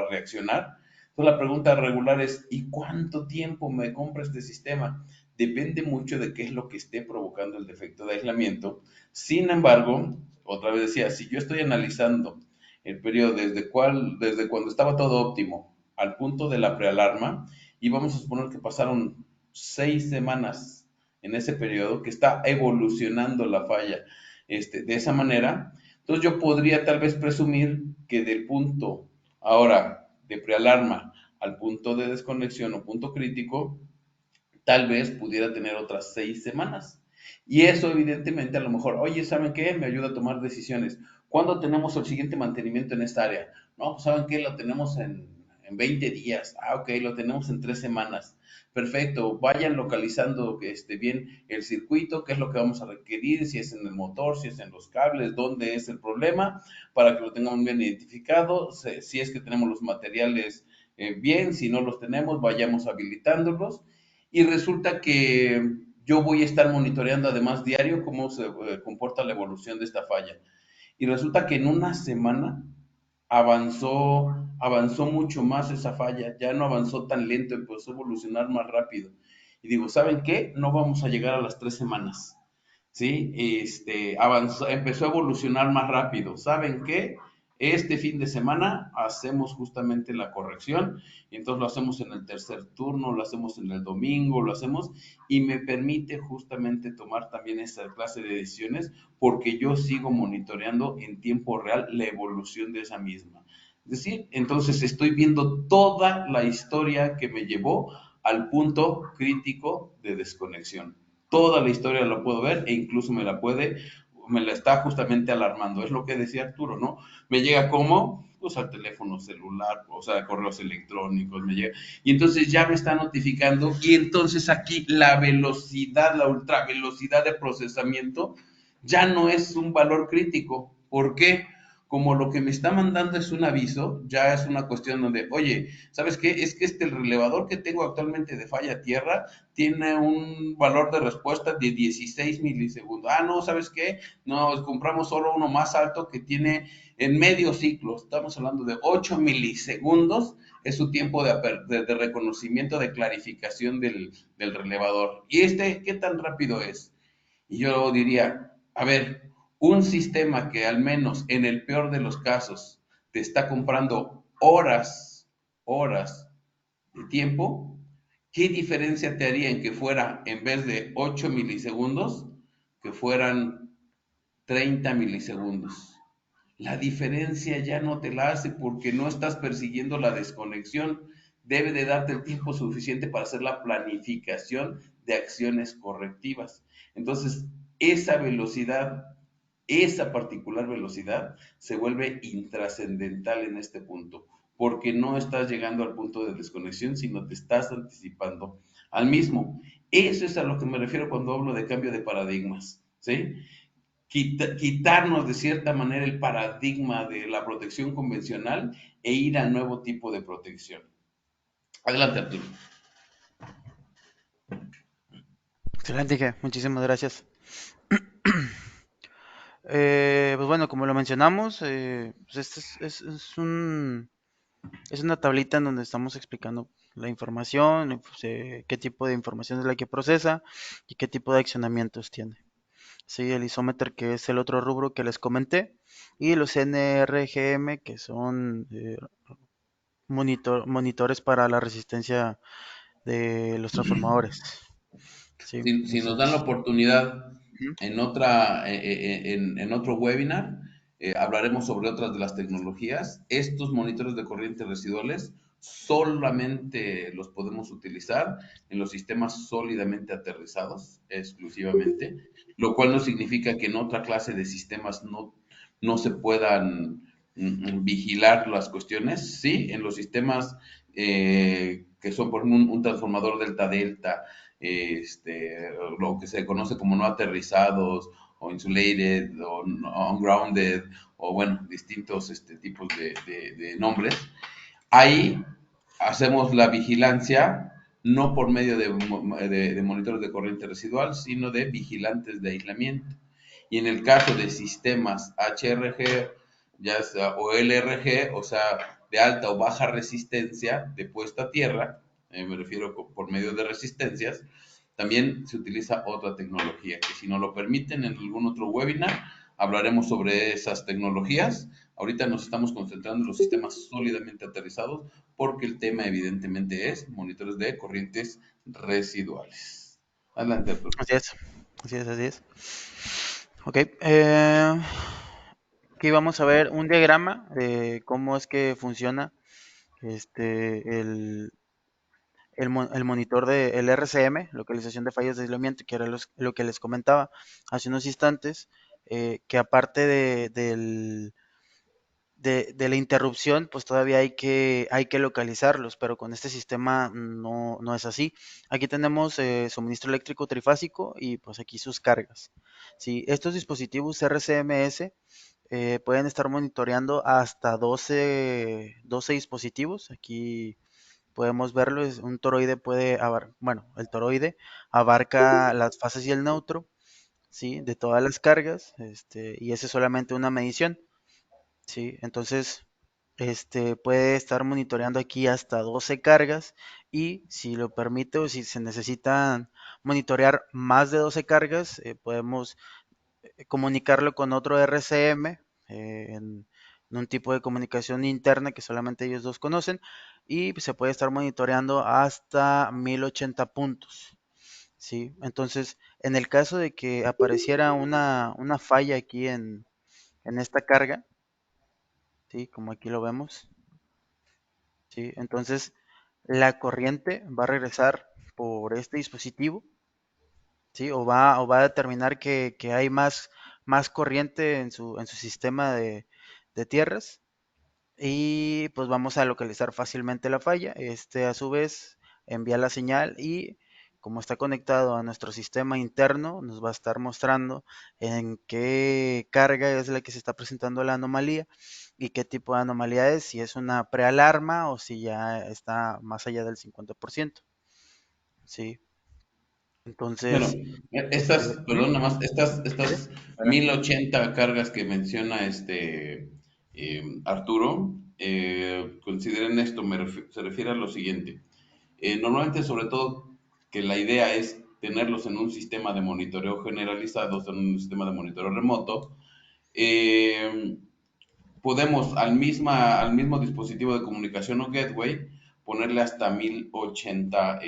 reaccionar, entonces la pregunta regular es, ¿y cuánto tiempo me compra este sistema? Depende mucho de qué es lo que esté provocando el defecto de aislamiento. Sin embargo, otra vez decía, si yo estoy analizando el periodo desde cuando estaba todo óptimo al punto de la prealarma, y vamos a suponer que pasaron 6 semanas en ese periodo que está evolucionando la falla de esa manera, entonces yo podría tal vez presumir que del punto ahora de prealarma al punto de desconexión o punto crítico, tal vez pudiera tener otras 6 semanas. Y eso evidentemente a lo mejor, oye, ¿saben qué? Me ayuda a tomar decisiones. ¿Cuándo tenemos el siguiente mantenimiento en esta área? No, ¿saben qué? Lo tenemos en 20 días. Ok, lo tenemos en 3 semanas. Perfecto, vayan localizando bien el circuito, qué es lo que vamos a requerir, si es en el motor, si es en los cables, dónde es el problema, para que lo tengamos bien identificado, si es que tenemos los materiales bien, si no los tenemos, vayamos habilitándolos y resulta que yo voy a estar monitoreando además diario cómo se comporta la evolución de esta falla. Y resulta que en una semana avanzó mucho más esa falla, ya no avanzó tan lento, empezó a evolucionar más rápido. Y digo, ¿saben qué? No vamos a llegar a las 3 semanas. ¿Sí? Empezó a evolucionar más rápido. ¿Saben qué? Este fin de semana hacemos justamente la corrección y entonces lo hacemos en el tercer turno, lo hacemos en el domingo, lo hacemos y me permite justamente tomar también esa clase de decisiones porque yo sigo monitoreando en tiempo real la evolución de esa misma. Es decir, entonces estoy viendo toda la historia que me llevó al punto crítico de desconexión. Toda la historia la puedo ver e incluso me la está justamente alarmando. Es lo que decía Arturo, ¿no? Me llega como, pues al teléfono celular, o sea, correos electrónicos, me llega. Y entonces ya me está notificando y entonces aquí la velocidad, la ultravelocidad de procesamiento ya no es un valor crítico. ¿Por qué? Como lo que me está mandando es un aviso, ya es una cuestión donde, oye, ¿sabes qué? Es que el relevador que tengo actualmente de falla tierra tiene un valor de respuesta de 16 milisegundos. Ah, no, ¿sabes qué? No, compramos solo uno más alto que tiene en medio ciclo, estamos hablando de 8 milisegundos, es su tiempo de reconocimiento, de clarificación del relevador. ¿Y qué tan rápido es? Y yo diría, a ver, un sistema que al menos en el peor de los casos te está comprando horas de tiempo, ¿qué diferencia te haría en que fuera, en vez de 8 milisegundos, que fueran 30 milisegundos? La diferencia ya no te la hace porque no estás persiguiendo la desconexión. Debe de darte el tiempo suficiente para hacer la planificación de acciones correctivas. Entonces, esa velocidad, esa particular velocidad, se vuelve intrascendental en este punto, porque no estás llegando al punto de desconexión, sino te estás anticipando al mismo. Eso es a lo que me refiero cuando hablo de cambio de paradigmas, ¿sí? Quitarnos de cierta manera el paradigma de la protección convencional e ir al nuevo tipo de protección. Adelante, Arturo. Excelente, Ige, muchísimas gracias. Pues bueno, como lo mencionamos, pues este es una tablita en donde estamos explicando la información, pues, qué tipo de información es la que procesa y qué tipo de accionamientos tiene. Sí, el isómetro, que es el otro rubro que les comenté, y los NRGM, que son monitores para la resistencia de los transformadores. Sí, Si nos dan la entonces, oportunidad ujú. en otro webinar, hablaremos sobre otras de las tecnologías. Estos monitores de corrientes residuales solamente los podemos utilizar en los sistemas sólidamente aterrizados, exclusivamente, lo cual no significa que en otra clase de sistemas no se puedan vigilar las cuestiones. Sí, en los sistemas que son por un transformador delta-delta, lo que se conoce como no aterrizados o insulated o ungrounded o bueno, distintos tipos de nombres. Ahí hacemos la vigilancia no por medio de monitores de corriente residual, sino de vigilantes de aislamiento. Y en el caso de sistemas HRG ya sea, o LRG, o sea, de alta o baja resistencia de puesta a tierra, me refiero por medio de resistencias, también se utiliza otra tecnología, que si nos lo permiten en algún otro webinar, hablaremos sobre esas tecnologías. Ahorita nos estamos concentrando en los sistemas sólidamente aterrizados, porque el tema evidentemente es monitores de corrientes residuales. Adelante, Arturo. Así es, así es, así es. Ok, aquí vamos a ver un diagrama de cómo es que funciona el monitor del RCM, localización de fallas de aislamiento, que era lo que les comentaba hace unos instantes, que aparte de la interrupción, pues todavía hay que localizarlos, pero con este sistema no es así. Aquí tenemos suministro eléctrico trifásico y pues aquí sus cargas. Sí, estos dispositivos RCMS pueden estar monitoreando hasta 12 dispositivos. Aquí podemos verlo, un toroide bueno, el toroide abarca las fases y el neutro, ¿sí? De todas las cargas, y esa es solamente una medición, ¿sí? Entonces, puede estar monitoreando aquí hasta 12 cargas y si lo permite o si se necesitan monitorear más de 12 cargas, podemos comunicarlo con otro RCM en un tipo de comunicación interna que solamente ellos dos conocen y se puede estar monitoreando hasta 1080 puntos. ¿Sí? Entonces, en el caso de que apareciera una falla aquí en esta carga, ¿sí? Como aquí lo vemos, ¿sí? Entonces, la corriente va a regresar por este dispositivo, ¿sí? O va a determinar que hay más corriente en su sistema de tierras y pues vamos a localizar fácilmente la falla. A su vez envía la señal y como está conectado a nuestro sistema interno, nos va a estar mostrando en qué carga es la que se está presentando la anomalía y qué tipo de anomalía es, si es una prealarma o si ya está más allá del 50%. Sí, Bueno, entonces, ujú, perdón, nada más, sí, estas adelante. 1080 cargas que menciona Arturo, consideren esto, se refiere a lo siguiente. Normalmente, sobre todo, que la idea es tenerlos en un sistema de monitoreo generalizado, en un sistema de monitoreo remoto. Eh, Podemos al mismo dispositivo de comunicación o gateway ponerle hasta 1080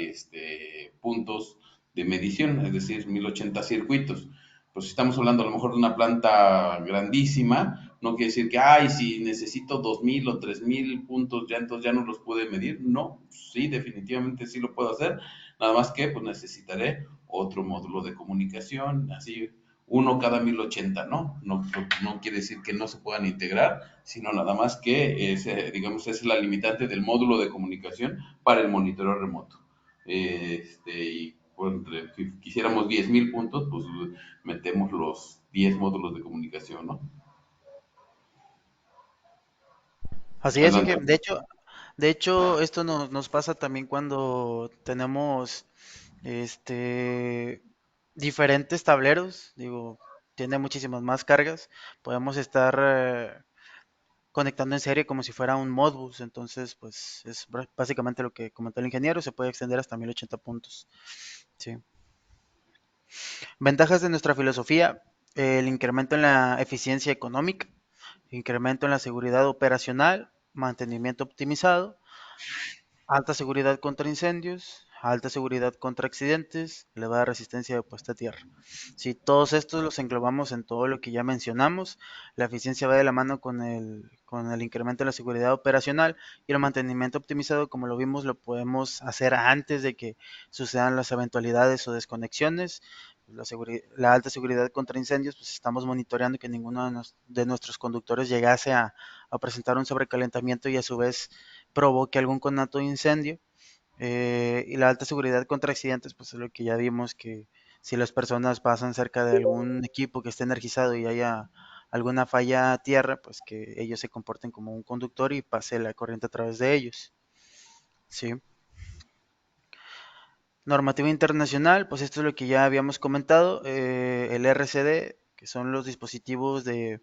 puntos de medición, es decir, 1080 circuitos. Pues si estamos hablando a lo mejor de una planta grandísima, no quiere decir que, ay, si necesito 2000 o 3000 puntos, ya entonces ya no los puede medir. No, sí, definitivamente sí lo puedo hacer. Nada más que pues necesitaré otro módulo de comunicación, así uno cada 1080, ¿no? No quiere decir que no se puedan integrar, sino nada más que, digamos, es la limitante del módulo de comunicación para el monitoreo remoto. Y pues, si quisiéramos 10,000 puntos, pues metemos los 10 módulos de comunicación, ¿no? Así es, Inge. Adelante. De hecho, esto nos pasa también cuando tenemos diferentes tableros. Digo, tiene muchísimas más cargas. Podemos estar conectando en serie como si fuera un Modbus. Entonces, pues es básicamente lo que comentó el ingeniero. Se puede extender hasta 1080 puntos. Sí. Ventajas de nuestra filosofía: el incremento en la eficiencia económica, incremento en la seguridad operacional, mantenimiento optimizado, alta seguridad contra incendios, alta seguridad contra accidentes, elevada resistencia de puesta a tierra. Si todos estos los englobamos en todo lo que ya mencionamos, la eficiencia va de la mano con el incremento de la seguridad operacional, y el mantenimiento optimizado, como lo vimos, lo podemos hacer antes de que sucedan las eventualidades o desconexiones. La alta seguridad contra incendios, pues estamos monitoreando que ninguno de nuestros conductores llegase a presentar un sobrecalentamiento y a su vez provoque algún conato de incendio. Y la alta seguridad contra accidentes, pues es lo que ya vimos, que si las personas pasan cerca de algún equipo que esté energizado y haya alguna falla a tierra, pues que ellos se comporten como un conductor y pase la corriente a través de ellos. Sí. Normativa internacional, pues esto es lo que ya habíamos comentado, el RCD, que son los dispositivos de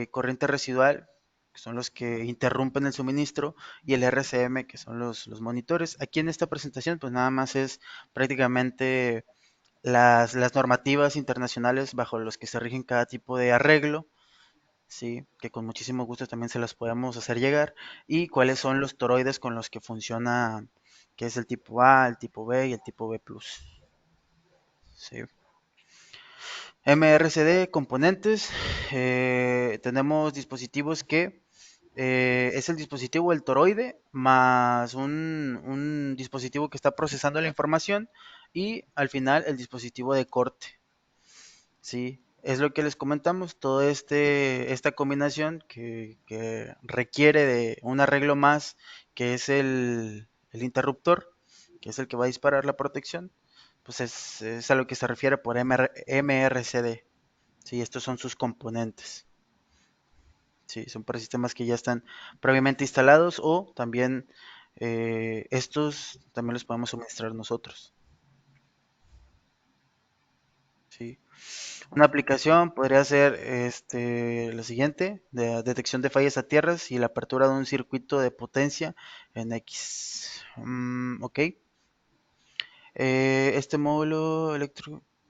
corriente residual, que son los que interrumpen el suministro, y el RCM, que son los monitores. Aquí en esta presentación, pues nada más es prácticamente las normativas internacionales bajo los que se rigen cada tipo de arreglo, sí, que con muchísimo gusto también se las podemos hacer llegar, y cuáles son los toroides con los que funciona, que es el tipo A, el tipo B y el tipo B+. Sí. MRCD, componentes. Tenemos dispositivos que es el dispositivo, el toroide, más un dispositivo que está procesando la información, y al final el dispositivo de corte. Sí, es lo que les comentamos, todo esta combinación que requiere de un arreglo más, que es el interruptor, que es el que va a disparar la protección, pues es a lo que se refiere por MRCD. Sí, estos son sus componentes. Sí, son para sistemas que ya están previamente instalados, o también estos también los podemos suministrar nosotros. Sí. Una aplicación podría ser la siguiente: de detección de fallas a tierras y la apertura de un circuito de potencia en X. Ok. Este módulo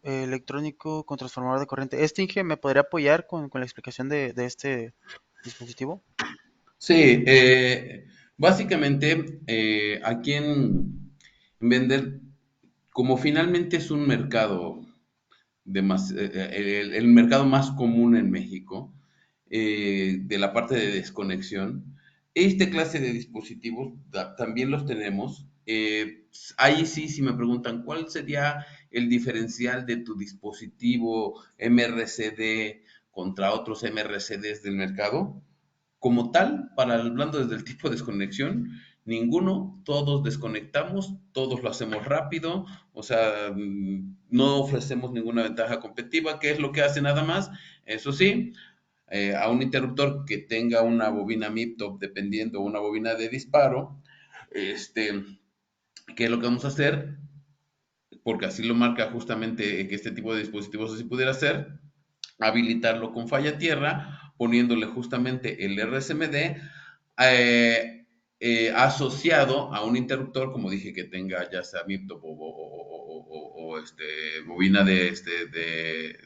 electrónico con transformador de corriente. Inge, ¿me podría apoyar con la explicación de este dispositivo? Sí, básicamente aquí en Vender, como finalmente es un mercado el mercado más común en México, de la parte de desconexión. Esta clase de dispositivos también los tenemos. Ahí sí, si me preguntan cuál sería el diferencial de tu dispositivo MRCD contra otros MRCDs del mercado, como tal, hablando desde el tipo de desconexión, Ninguno, todos desconectamos, todos lo hacemos rápido, o sea, no ofrecemos ninguna ventaja competitiva. ¿Qué es lo que hace nada más? Eso sí, a un interruptor que tenga una bobina MIP-top dependiendo, una bobina de disparo, ¿qué es lo que vamos a hacer? Porque así lo marca justamente que este tipo de dispositivos así pudiera ser, habilitarlo con falla tierra, poniéndole justamente el RSMD eh, asociado a un interruptor, como dije, que tenga ya sea MIPTOP o bobina de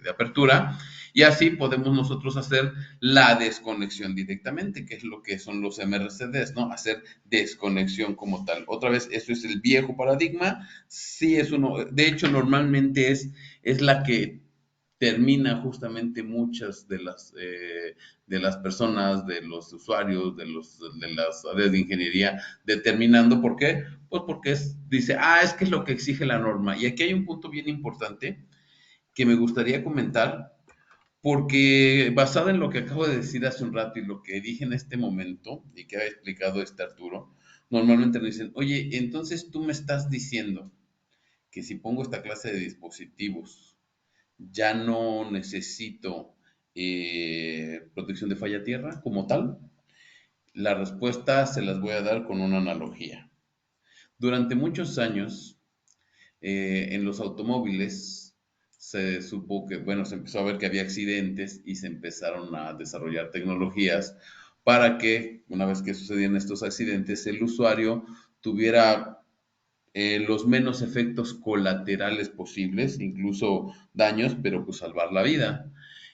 apertura, y así podemos nosotros hacer la desconexión directamente, que es lo que son los MRCDs, ¿no? Hacer desconexión como tal. Otra vez, eso es el viejo paradigma, sí es uno, de hecho normalmente es la que termina justamente muchas de las personas, de los usuarios, de las áreas de ingeniería, determinando por qué. Pues porque dice, es que es lo que exige la norma. Y aquí hay un punto bien importante que me gustaría comentar, porque basado en lo que acabo de decir hace un rato y lo que dije en este momento, y que ha explicado Arturo, normalmente nos dicen, oye, entonces tú me estás diciendo que si pongo esta clase de dispositivos, ya no necesito protección de falla tierra como tal. La respuesta se las voy a dar con una analogía. Durante muchos años, en los automóviles se supo que, bueno, se empezó a ver que había accidentes y se empezaron a desarrollar tecnologías para que, una vez que sucedían estos accidentes, el usuario tuviera los menos efectos colaterales posibles, incluso daños, pero pues salvar la vida.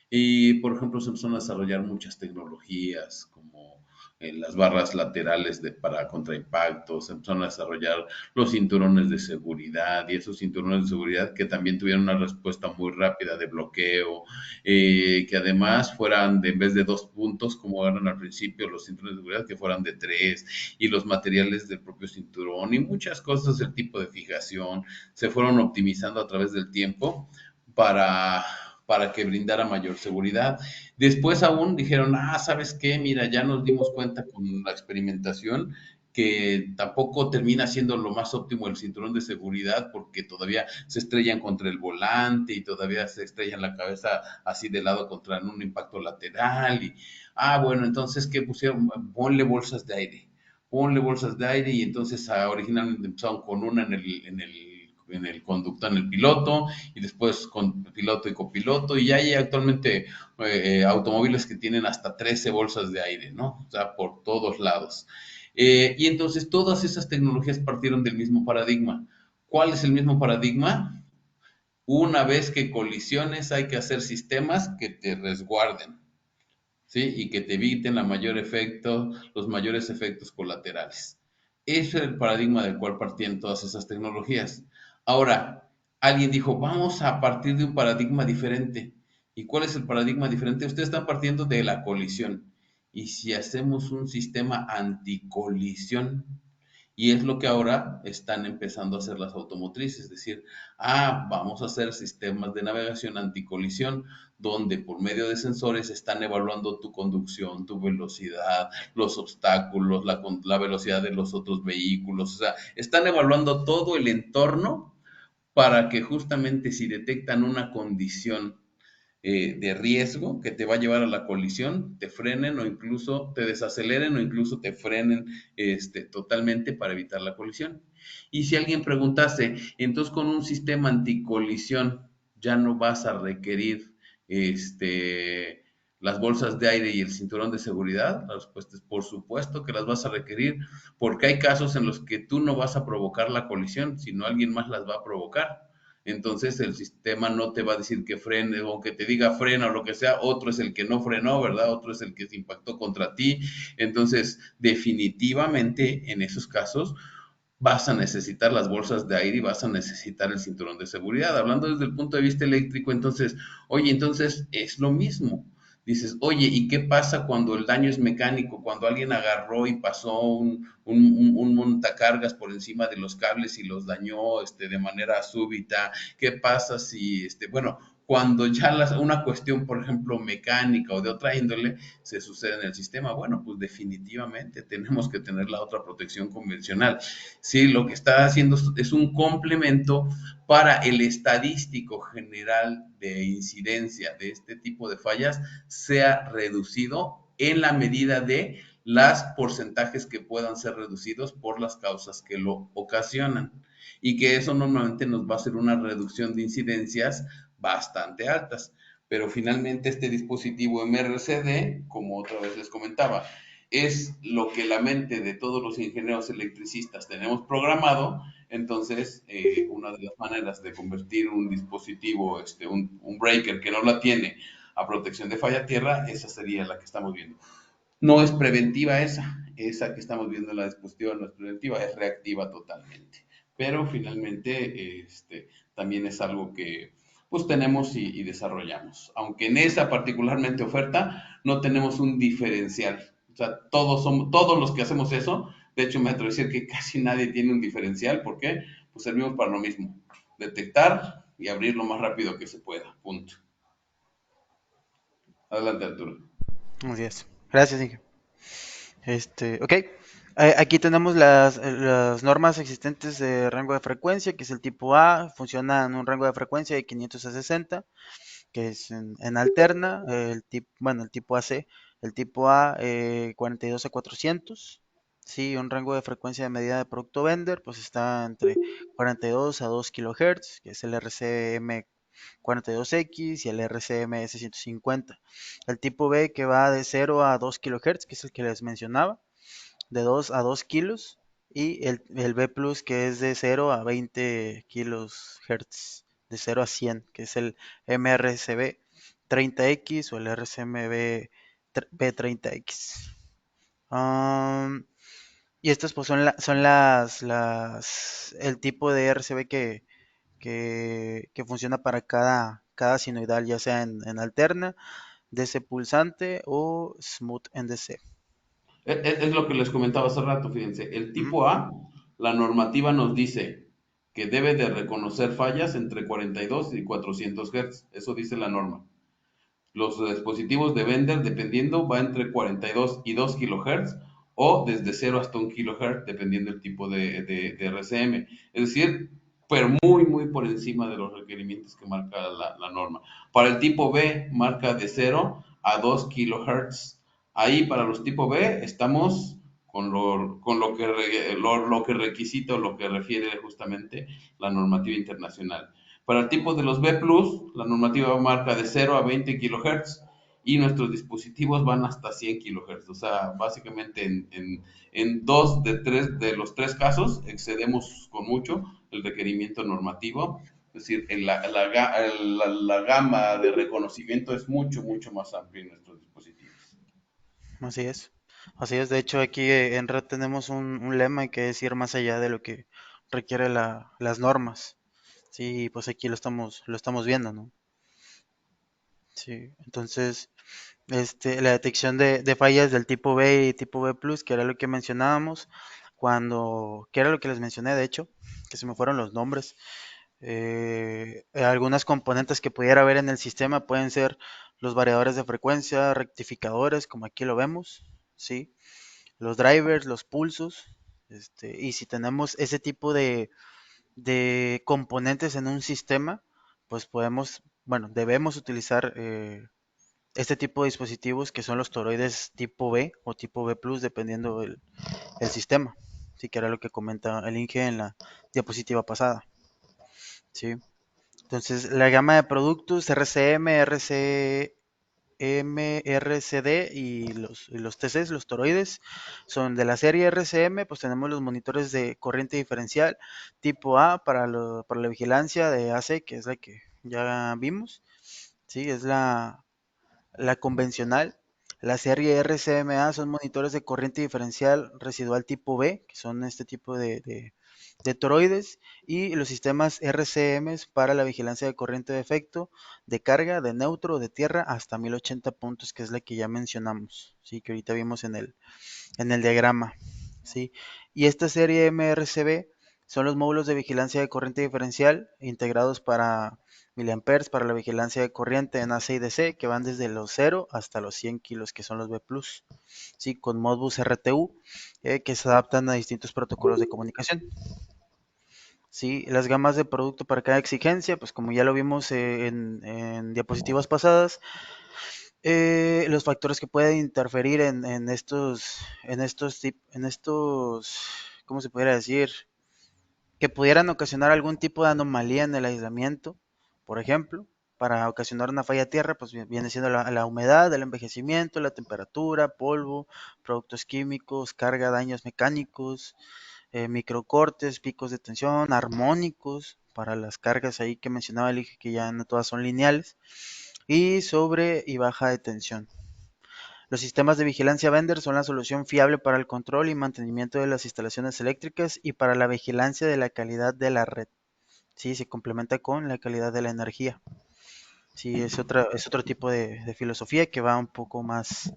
Y por ejemplo, se empezaron a desarrollar muchas tecnologías como las barras laterales para contraimpactos, se empezaron a desarrollar los cinturones de seguridad y esos cinturones de seguridad que también tuvieron una respuesta muy rápida de bloqueo, que además fueran en vez de 2 puntos como eran al principio los cinturones de seguridad, que fueran de 3 y los materiales del propio cinturón y muchas cosas del tipo de fijación se fueron optimizando a través del tiempo para que brindara mayor seguridad. Después aún dijeron, ¿sabes qué? Mira, ya nos dimos cuenta con la experimentación que tampoco termina siendo lo más óptimo el cinturón de seguridad porque todavía se estrellan contra el volante y todavía se estrellan la cabeza así de lado contra un impacto lateral y, bueno, entonces, ¿qué pusieron? Ponle bolsas de aire y entonces originalmente empezaron con una en el conductor, en el piloto, y después con piloto y copiloto, y ya hay actualmente automóviles que tienen hasta 13 bolsas de aire, ¿no? O sea, por todos lados. Y entonces todas esas tecnologías partieron del mismo paradigma. ¿Cuál es el mismo paradigma? Una vez que colisiones hay que hacer sistemas que te resguarden, ¿sí? Y que te eviten los mayores efectos colaterales. Ese es el paradigma del cual partían todas esas tecnologías. Ahora, alguien dijo, vamos a partir de un paradigma diferente. ¿Y cuál es el paradigma diferente? Ustedes están partiendo de la colisión. ¿Y si hacemos un sistema anticolisión? Y es lo que ahora están empezando a hacer las automotrices, es decir, vamos a hacer sistemas de navegación anticolisión, donde por medio de sensores están evaluando tu conducción, tu velocidad, los obstáculos, la velocidad de los otros vehículos, o sea, están evaluando todo el entorno para que justamente si detectan una condición de riesgo que te va a llevar a la colisión, te frenen o incluso te desaceleren o incluso te frenen totalmente para evitar la colisión. Y si alguien preguntase, entonces con un sistema anticolisión ya no vas a requerir las bolsas de aire y el cinturón de seguridad, la respuesta es por supuesto que las vas a requerir, porque hay casos en los que tú no vas a provocar la colisión, sino alguien más las va a provocar. Entonces el sistema no te va a decir que frene o que te diga frena o lo que sea, otro es el que no frenó, ¿verdad? Otro es el que se impactó contra ti. Entonces, definitivamente en esos casos vas a necesitar las bolsas de aire y vas a necesitar el cinturón de seguridad. Hablando desde el punto de vista eléctrico, entonces, oye, entonces es lo mismo. Dices, oye, ¿y qué pasa cuando el daño es mecánico? Cuando alguien agarró y pasó un montacargas por encima de los cables y los dañó de manera súbita. ¿Qué pasa si, bueno, cuando ya una cuestión, por ejemplo, mecánica o de otra índole, se sucede en el sistema. Bueno, pues definitivamente tenemos que tener la otra protección convencional. Sí, lo que está haciendo es un complemento para el estadístico general de incidencia de este tipo de fallas sea reducido en la medida de los porcentajes que puedan ser reducidos por las causas que lo ocasionan y que eso normalmente nos va a hacer una reducción de incidencias bastante altas. Pero finalmente este dispositivo MRCD, como otra vez les comentaba, es lo que la mente de todos los ingenieros electricistas tenemos programado. Entonces, una de las maneras de convertir un dispositivo, un breaker que no la tiene a protección de falla tierra, esa sería la que estamos viendo. No es preventiva esa que estamos viendo en la dispositiva no es preventiva, es reactiva totalmente. Pero finalmente también es algo que pues tenemos y desarrollamos. Aunque en esa particularmente oferta no tenemos un diferencial. O sea, todos los que hacemos eso, de hecho me atrevo a decir que casi nadie tiene un diferencial. ¿Por qué? Pues servimos para lo mismo, detectar y abrir lo más rápido que se pueda. Punto. Adelante, Arturo. Así es. Gracias, Inge. Ok. Aquí tenemos las normas existentes de rango de frecuencia, que es el tipo A, funciona en un rango de frecuencia de 500 a 60, que es en alterna, el tipo AC, el tipo A 42 a 400, sí, un rango de frecuencia de medida de producto Bender, pues está entre 42 a 2 kHz, que es el RCM 42X y el RCMS 150. El tipo B que va de 0 a 2 kHz, que es el que les mencionaba, de 2 a 2 kilos, y el B Plus que es de 0 a 20 kilos Hertz, de 0 a 100, que es el MRCB 30X o el RCMB B30X. Y estas pues son el tipo de RCB que funciona para cada sinoidal, ya sea en alterna, DC pulsante o smooth NDC. Es lo que les comentaba hace rato, fíjense. El Ujú. tipo A, la normativa nos dice que debe de reconocer fallas entre 42 y 400 Hz. Eso dice la norma. Los dispositivos de Bender, dependiendo, va entre 42 y 2 kHz o desde 0 hasta 1 kHz, dependiendo del tipo de RCM. Es decir, pero muy, muy por encima de los requerimientos que marca la norma. Para el tipo B, marca de 0 a 2 kHz. Ahí para los tipo B estamos con lo que requisita o lo que refiere justamente la normativa internacional. Para el tipo de los B+, la normativa marca de 0 a 20 kHz y nuestros dispositivos van hasta 100 kHz. O sea, básicamente en dos de los tres casos excedemos con mucho el requerimiento normativo. Es decir, la gama de reconocimiento es mucho, mucho más amplia en nuestros dispositivos. Así es. Así es. De hecho, aquí en Red tenemos un lema que es ir más allá de lo que requiere las normas. Sí, pues aquí lo estamos viendo, ¿no? Sí. Entonces, la detección de fallas del tipo B y tipo B+, que era lo que mencionábamos, que era lo que les mencioné, de hecho, que se me fueron los nombres. Algunas componentes que pudiera haber en el sistema pueden ser los variadores de frecuencia, rectificadores, como aquí lo vemos, ¿sí? Los drivers, los pulsos, y si tenemos ese tipo de componentes en un sistema, pues debemos utilizar este tipo de dispositivos que son los toroides tipo B o tipo B+, dependiendo el sistema, sí, que era lo que comenta el Inge en la diapositiva pasada, ¿sí? Entonces, la gama de productos RCM, RCD y los TCs, los toroides, son de la serie RCM, pues tenemos los monitores de corriente diferencial tipo A para la vigilancia de AC, que es la que ya vimos, ¿sí? Es la convencional. La serie RCMA son monitores de corriente diferencial residual tipo B, que son este tipo de toroides, y los sistemas RCMs para la vigilancia de corriente de efecto, de carga, de neutro, de tierra, hasta 1080 puntos, que es la que ya mencionamos, ¿sí? Que ahorita vimos en el diagrama, ¿sí? Y esta serie MRCB Son los módulos de vigilancia de corriente diferencial integrados para miliamperes para la vigilancia de corriente en AC y DC que van desde los 0 hasta los 100 kilos que son los B+, sí, con Modbus RTU que se adaptan a distintos protocolos de comunicación. Sí, las gamas de producto para cada exigencia, pues como ya lo vimos en diapositivas pasadas, los factores que pueden interferir en estos, ¿cómo se pudiera decir? Que pudieran ocasionar algún tipo de anomalía en el aislamiento, por ejemplo, para ocasionar una falla a tierra, pues viene siendo la humedad, el envejecimiento, la temperatura, polvo, productos químicos, carga, daños mecánicos, microcortes, picos de tensión, armónicos, para las cargas ahí que mencionaba el que ya no todas son lineales, y sobre y baja de tensión. Los sistemas de vigilancia vendor son la solución fiable para el control y mantenimiento de las instalaciones eléctricas y para la vigilancia de la calidad de la red. Sí, se complementa con la calidad de la energía. Sí, es otro tipo de filosofía que va un poco más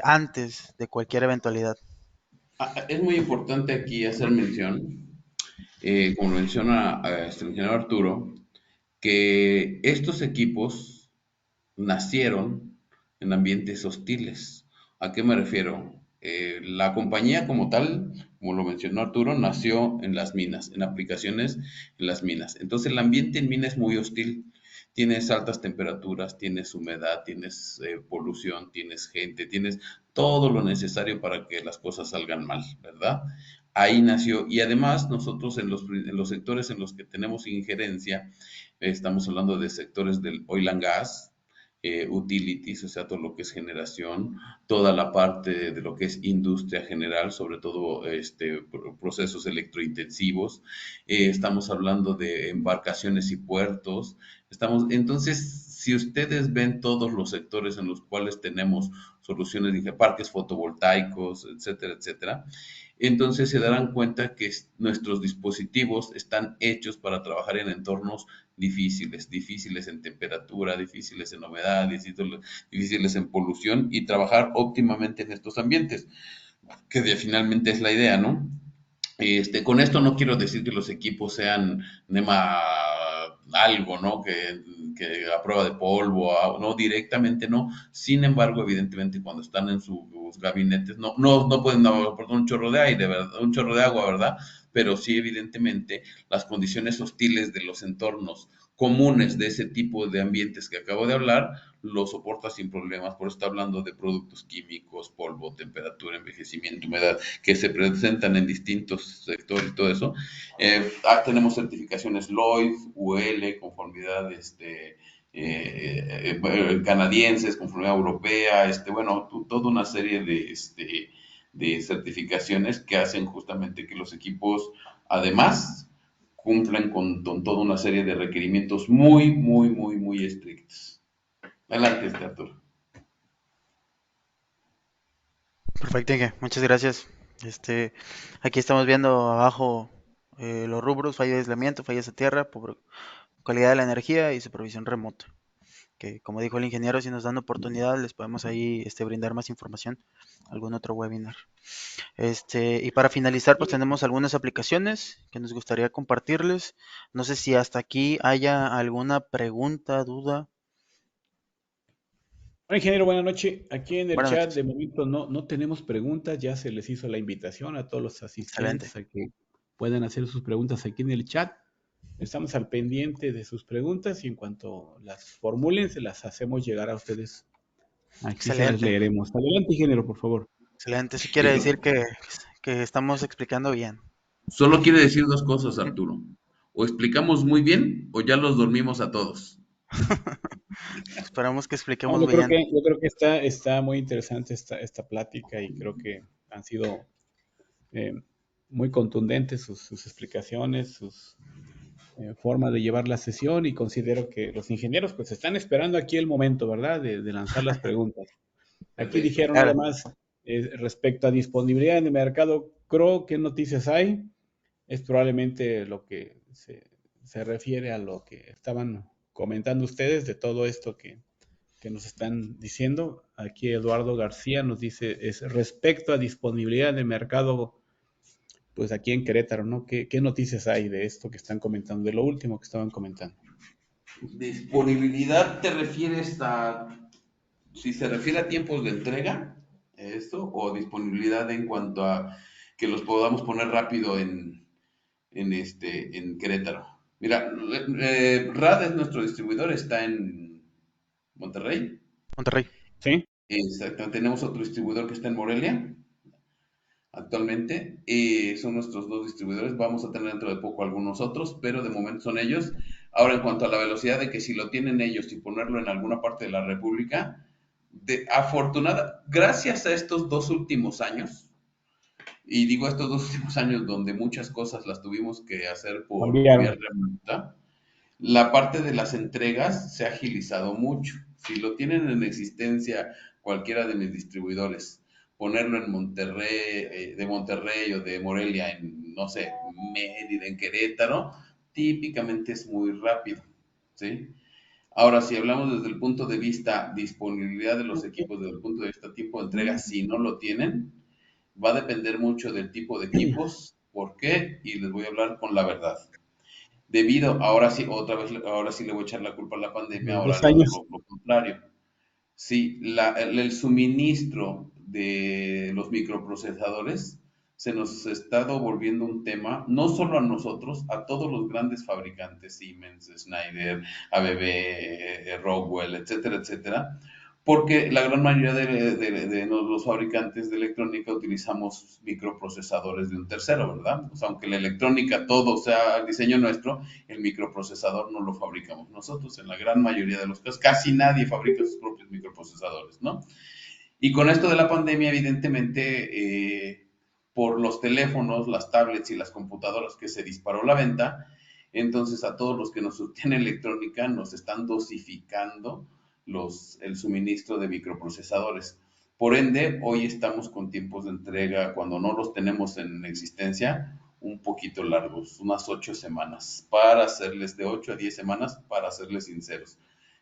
antes de cualquier eventualidad. Es muy importante aquí hacer mención, como menciona el ingeniero Arturo, que estos equipos nacieron en ambientes hostiles. ¿A qué me refiero? La compañía como tal, como lo mencionó Arturo, nació en las minas, en aplicaciones en las minas. Entonces el ambiente en mina es muy hostil. Tienes altas temperaturas, tienes humedad, tienes polución, tienes gente, tienes todo lo necesario para que las cosas salgan mal, ¿verdad? Ahí nació. Y además nosotros en los sectores en los que tenemos injerencia, estamos hablando de sectores del oil and gas, utilities, o sea, todo lo que es generación, toda la parte de lo que es industria general, sobre todo procesos electrointensivos, estamos hablando de embarcaciones y puertos, entonces, si ustedes ven todos los sectores en los cuales tenemos soluciones, dije, parques fotovoltaicos, etcétera, etcétera, entonces se darán cuenta que nuestros dispositivos están hechos para trabajar en entornos difíciles, difíciles en temperatura, difíciles en humedad, difíciles en polución y trabajar óptimamente en estos ambientes, que finalmente es la idea, ¿no? Con esto no quiero decir que los equipos sean NEMA algo, ¿no? Que a prueba de polvo, no, directamente no. Sin embargo, evidentemente, cuando están en sus gabinetes, no pueden aportar un chorro de aire, ¿verdad? Un chorro de agua, ¿verdad? Pero sí, evidentemente, las condiciones hostiles de los entornos comunes de ese tipo de ambientes que acabo de hablar, lo soporta sin problemas. Por eso está hablando de productos químicos, polvo, temperatura, envejecimiento, humedad, que se presentan en distintos sectores y todo eso. Tenemos certificaciones Lloyd, UL, conformidad canadienses, conformidad europea, bueno, toda una serie de certificaciones que hacen justamente que los equipos, además, cumplan con toda una serie de requerimientos muy, muy, muy, muy estrictos. Adelante, Arturo. Perfecto, Inge. Muchas gracias. Aquí estamos viendo abajo los rubros, falla de aislamiento, fallas de tierra, calidad de la energía y supervisión remota. Que como dijo el ingeniero, si nos dan oportunidad, les podemos ahí brindar más información, algún otro webinar. Y para finalizar, pues tenemos algunas aplicaciones que nos gustaría compartirles. No sé si hasta aquí haya alguna pregunta, duda. Hola, ingeniero, buenas noches. Aquí en el Buenas chat noches. de momento no tenemos preguntas, ya se les hizo la invitación a todos los Excelente. asistentes a que puedan hacer sus preguntas aquí en el chat. Estamos al pendiente de sus preguntas y en cuanto las formulen, se las hacemos llegar a ustedes. Aquí se las Excelente. leeremos. Adelante, ingeniero, por favor. Excelente. Eso quiere decir que estamos explicando bien. Solo quiere decir dos cosas, Arturo. O explicamos muy bien o ya los dormimos a todos. Esperamos que No, expliquemos yo creo bien. que, está muy interesante esta plática y creo que han sido eh, muy contundentes sus explicaciones, sus formas de llevar la sesión y considero que los ingenieros pues están esperando aquí el momento, ¿verdad? De lanzar las preguntas. Aquí Perfecto. dijeron nada Claro. más respecto a disponibilidad en el mercado, creo que noticias hay. Es probablemente lo que se refiere a lo que estaban comentando ustedes de todo esto que nos están diciendo. Aquí Eduardo García nos dice, es respecto a disponibilidad de mercado, pues aquí en Querétaro, ¿no? ¿Qué noticias hay de esto que están comentando, de lo último que estaban comentando? Disponibilidad, ¿te refieres a, si se refiere a tiempos de entrega, esto, o disponibilidad en cuanto a que los podamos poner rápido en Querétaro? Mira, RAD es nuestro distribuidor, está en Monterrey. Monterrey. ¿Sí? Exacto, tenemos otro distribuidor que está en Morelia actualmente. Son nuestros dos distribuidores. Vamos a tener dentro de poco algunos otros, pero de momento son ellos. Ahora, en cuanto a la velocidad de que si lo tienen ellos y ponerlo en alguna parte de la República, gracias a estos 2 últimos años, y digo estos 2 últimos años donde muchas cosas las tuvimos que hacer por vía Cambiaron. remota, la parte de las entregas se ha agilizado mucho. Si lo tienen en existencia cualquiera de mis distribuidores, ponerlo en Monterrey, de Monterrey o de Morelia, en, no sé, Mérida, en Querétaro, típicamente es muy rápido, ¿sí? Ahora, si hablamos desde el punto de vista disponibilidad de los equipos, desde el punto de vista tiempo de entrega, si no lo tienen, va a depender mucho del tipo de equipos. ¿Por qué? Y les voy a hablar con la verdad. Debido, ahora sí, otra vez, ahora sí le voy a echar la culpa a la pandemia, Los ahora 2 años. lo contrario. Sí, el suministro de los microprocesadores se nos ha estado volviendo un tema, no solo a nosotros, a todos los grandes fabricantes, Siemens, Schneider, ABB, Rockwell, etcétera, etcétera, porque la gran mayoría de los fabricantes de electrónica utilizamos microprocesadores de un tercero, ¿verdad? O sea, aunque la electrónica todo sea el diseño nuestro, el microprocesador no lo fabricamos nosotros. En la gran mayoría de los casos, casi nadie fabrica sus propios microprocesadores, ¿no? Y con esto de la pandemia, evidentemente, por los teléfonos, las tablets y las computadoras que se disparó la venta, entonces a todos los que nos surten electrónica nos están dosificando el suministro de microprocesadores. Por ende, hoy estamos con tiempos de entrega, cuando no los tenemos en existencia, un poquito largos, unas 8 semanas, para hacerles de 8 a 10 semanas, para serles sinceros.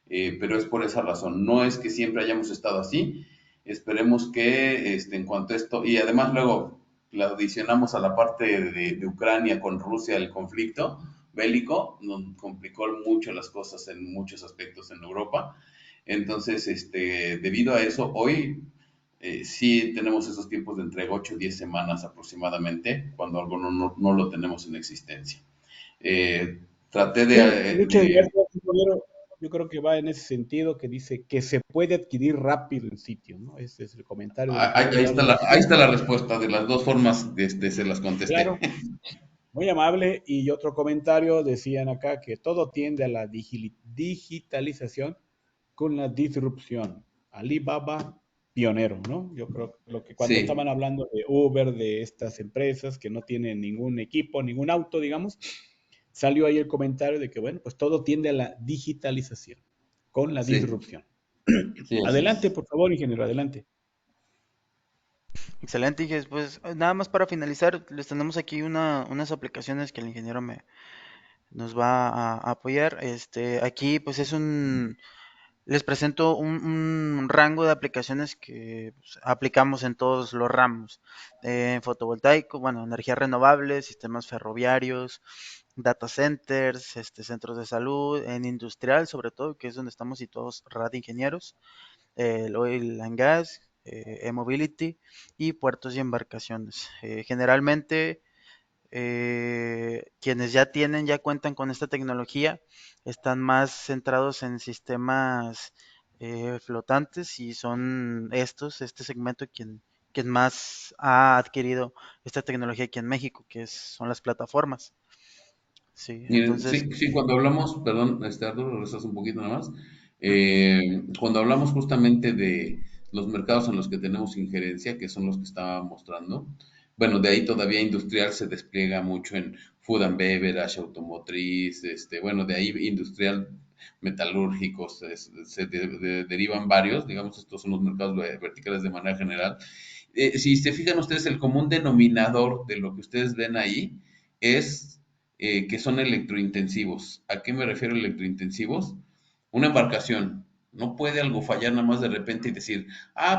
Pero es por esa razón, no es que siempre hayamos estado así, esperemos que en cuanto a esto, y además luego la adicionamos a la parte de Ucrania con Rusia, el conflicto bélico, nos complicó mucho las cosas en muchos aspectos en Europa. Entonces, debido a eso, hoy sí tenemos esos tiempos de entrega, 8 o 10 semanas aproximadamente, cuando algo no lo tenemos en existencia. Eh, traté Sí, de hecho, de yo creo que va en ese sentido, que dice que se puede adquirir rápido en sitio, ¿no? Ese es el comentario del ingeniero Eduardo ahí García. está la respuesta, de las dos formas se las contesté. Claro, muy amable. Y otro comentario decían acá que todo tiende a la digitalización con la disrupción. Alibaba, pionero, ¿no? Yo creo que cuando Sí, estaban hablando de Uber, de estas empresas que no tienen ningún equipo, ningún auto, digamos, salió ahí el comentario de que, bueno, pues todo tiende a la digitalización con la sí, disrupción. sí, así Adelante, es. por favor, ingeniero, adelante. Excelente, Iges. Pues nada más para finalizar, les tenemos aquí unas aplicaciones que el ingeniero nos va a apoyar. Aquí pues les presento un rango de aplicaciones que pues, aplicamos en todos los ramos. En fotovoltaico, bueno, energías renovables, sistemas ferroviarios, data centers, centros de salud, en industrial sobre todo, que es donde estamos situados Radio Ingenieros, el oil and gas, e-mobility y puertos y embarcaciones. Generalmente quienes ya cuentan con esta tecnología, están más centrados en sistemas flotantes y son este segmento quien más ha adquirido esta tecnología aquí en México, son las plataformas. Sí, Miren, entonces, sí, sí, cuando hablamos, perdón, Arturo, regresas un poquito nada más. Cuando hablamos justamente de los mercados en los que tenemos injerencia, que son los que estaba mostrando, bueno, de ahí todavía industrial se despliega mucho en food and beverage, automotriz, bueno, de ahí industrial, metalúrgicos, derivan varios, digamos, estos son los mercados verticales de manera general. Si se fijan ustedes, el común denominador de lo que ustedes ven ahí es que son electrointensivos. ¿A qué me refiero electrointensivos? Una embarcación. No puede algo fallar nada más de repente y decir,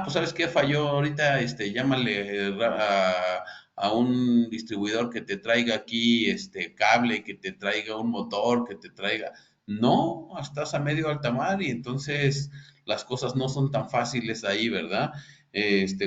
pues ¿sabes qué falló? Ahorita llámale a un distribuidor que te traiga aquí cable, que te traiga un motor, que te traiga. No, estás a medio alta mar y entonces las cosas no son tan fáciles ahí, ¿verdad?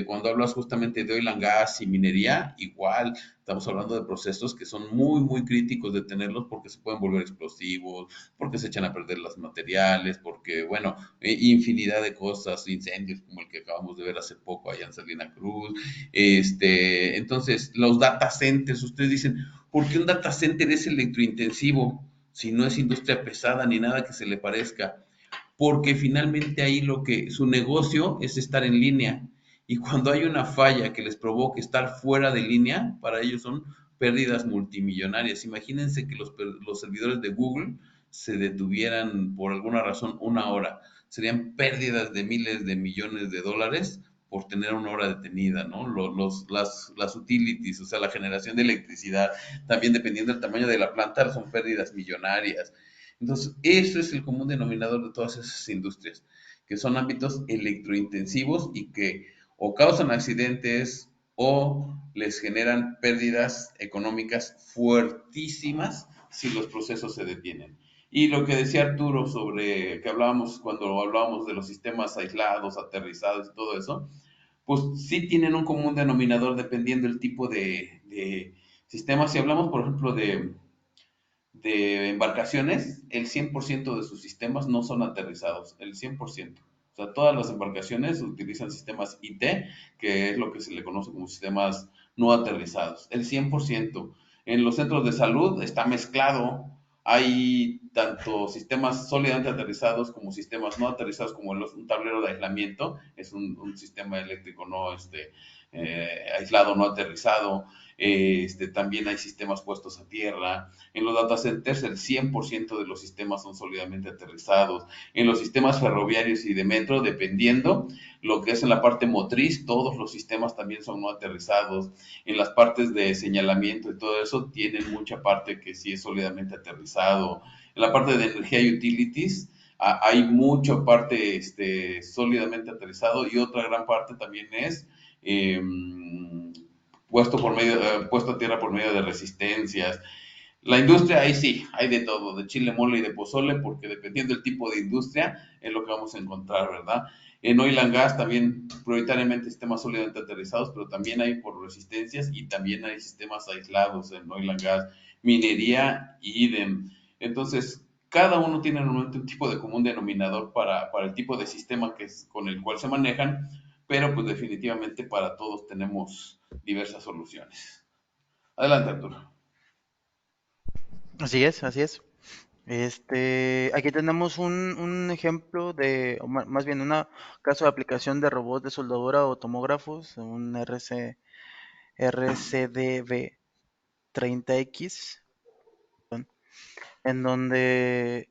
Cuando hablas justamente de oil and gas y minería, igual estamos hablando de procesos que son muy, muy críticos de tenerlos porque se pueden volver explosivos, porque se echan a perder los materiales, porque, bueno, infinidad de cosas, incendios como el que acabamos de ver hace poco allá en Salina Cruz. Entonces, los data centers, ustedes dicen, ¿por qué un data center es electrointensivo si no es industria pesada ni nada que se le parezca? Porque finalmente ahí lo que su negocio es estar en línea. Y cuando hay una falla que les provoque estar fuera de línea, para ellos son pérdidas multimillonarias. Imagínense que los servidores de Google se detuvieran por alguna razón una hora. Serían pérdidas de miles de millones de dólares por tener una hora detenida, ¿no? Las utilities, o sea, la generación de electricidad, también dependiendo del tamaño de la planta, son pérdidas millonarias. Entonces, eso es el común denominador de todas esas industrias, que son ámbitos electrointensivos y que o causan accidentes o les generan pérdidas económicas fuertísimas si los procesos se detienen. Y lo que decía Arturo sobre que hablábamos cuando hablábamos de los sistemas aislados, aterrizados y todo eso, pues sí tienen un común denominador dependiendo del tipo de sistema. Si hablamos, por ejemplo, de embarcaciones, el 100% de sus sistemas no son aterrizados, el 100%. O sea, todas las embarcaciones utilizan sistemas IT, que es lo que se le conoce como sistemas no aterrizados, el 100%. En los centros de salud está mezclado, hay tanto sistemas sólidamente aterrizados como sistemas no aterrizados, como un tablero de aislamiento, es un sistema eléctrico no aislado, no aterrizado. También hay sistemas puestos a tierra. En los data centers, el 100% de los sistemas son sólidamente aterrizados. En los sistemas ferroviarios y de metro, dependiendo lo que es en la parte motriz, todos los sistemas también son no aterrizados. En las partes de señalamiento y todo eso, tienen mucha parte que sí es sólidamente aterrizado. En la parte de energía y utilities, hay mucha parte sólidamente aterrizado y otra gran parte también es eh, puesto a tierra por medio de resistencias. La industria, ahí sí, hay de todo, de chile, mole y de pozole, porque dependiendo del tipo de industria es lo que vamos a encontrar, ¿verdad? En oil and gas también prioritariamente sistemas sólidamente aterrizados, pero también hay por resistencias y también hay sistemas aislados en oil and gas, minería y idem. Entonces, cada uno tiene normalmente un tipo de común denominador para el tipo de sistema que es, con el cual se manejan, pero pues definitivamente para todos tenemos diversas soluciones. Adelante, Arturo. Así es, así es. Aquí tenemos un ejemplo o más bien un caso de aplicación de robots de soldadura o tomógrafos, un RCDV 30X, en donde,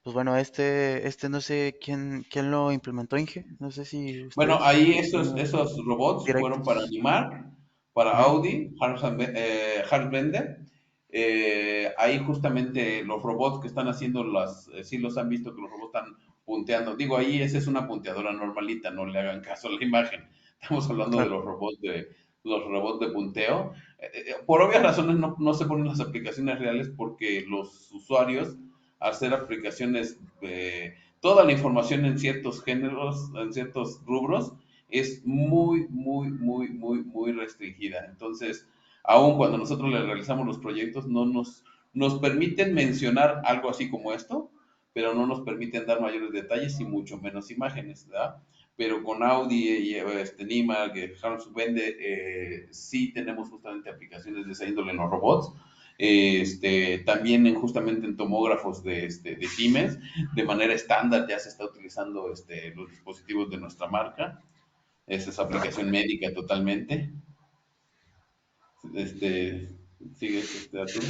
pues bueno, no sé quién lo implementó, Inge, no sé si Bueno, ustedes ahí tienen esos robots fueron para directos. animar, para Ujú. Audi, Harvester. Ahí justamente los robots que están haciendo sí los han visto que los robots están punteando. Digo, ahí esa es una punteadora normalita, no le hagan caso a la imagen. Estamos hablando de Claro. los robots de punteo. Por obvias razones no se ponen las aplicaciones reales porque los usuarios, al hacer aplicaciones toda la información en ciertos géneros, en ciertos rubros, es muy, muy, muy, muy, muy restringida. Entonces, aun cuando nosotros le realizamos los proyectos, nos permiten mencionar algo así como esto, pero no nos permiten dar mayores detalles y mucho menos imágenes, ¿verdad? Pero con Audi y Nima, que Hans vende, sí tenemos justamente aplicaciones de esa índole en los robots. También justamente en tomógrafos de Siemens, de manera estándar ya se está utilizando los dispositivos de nuestra marca. Esa es aplicación médica totalmente. Este, ¿Sigues, Arturo?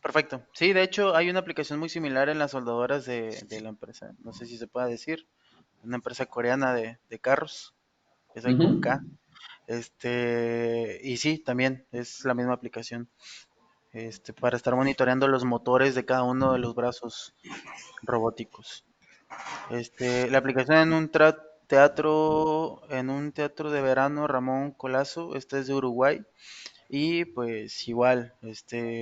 Perfecto. Sí, de hecho hay una aplicación muy similar en las soldadoras de la empresa, no sé si se puede decir, una empresa coreana de carros, esa con Ujú. K. Y sí, también es la misma aplicación, para estar monitoreando los motores de cada uno de los brazos robóticos. La aplicación en un en un teatro de verano Ramón Colazo, este es de Uruguay, y pues igual,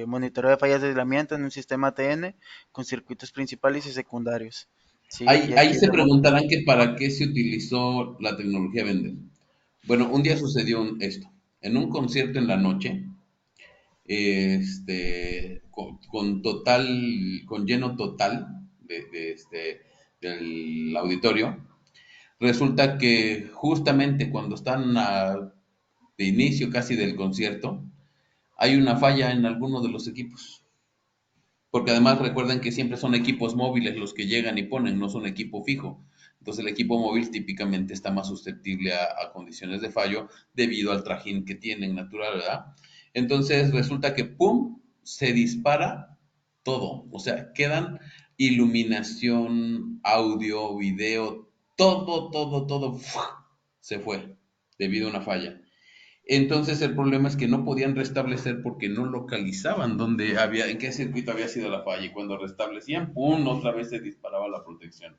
monitoreo de fallas de aislamiento en un sistema TN con circuitos principales y secundarios. Sí, y Ahí aquí se preguntarán que para qué se utilizó la tecnología Vender. Bueno, un día sucedió esto. En un concierto en la noche, con lleno total del auditorio, resulta que justamente cuando están de inicio casi del concierto, hay una falla en alguno de los equipos. Porque además recuerden que siempre son equipos móviles los que llegan y ponen, no son equipo fijo. Entonces el equipo móvil típicamente está más susceptible a condiciones de fallo debido al trajín que tienen natural, ¿verdad? Entonces resulta que ¡pum! Se dispara todo. O sea, quedan iluminación, audio, video, todo, se fue debido a una falla. Entonces el problema es que no podían restablecer porque no localizaban en qué circuito había sido la falla y cuando restablecían, ¡pum! Otra vez se disparaba la protección.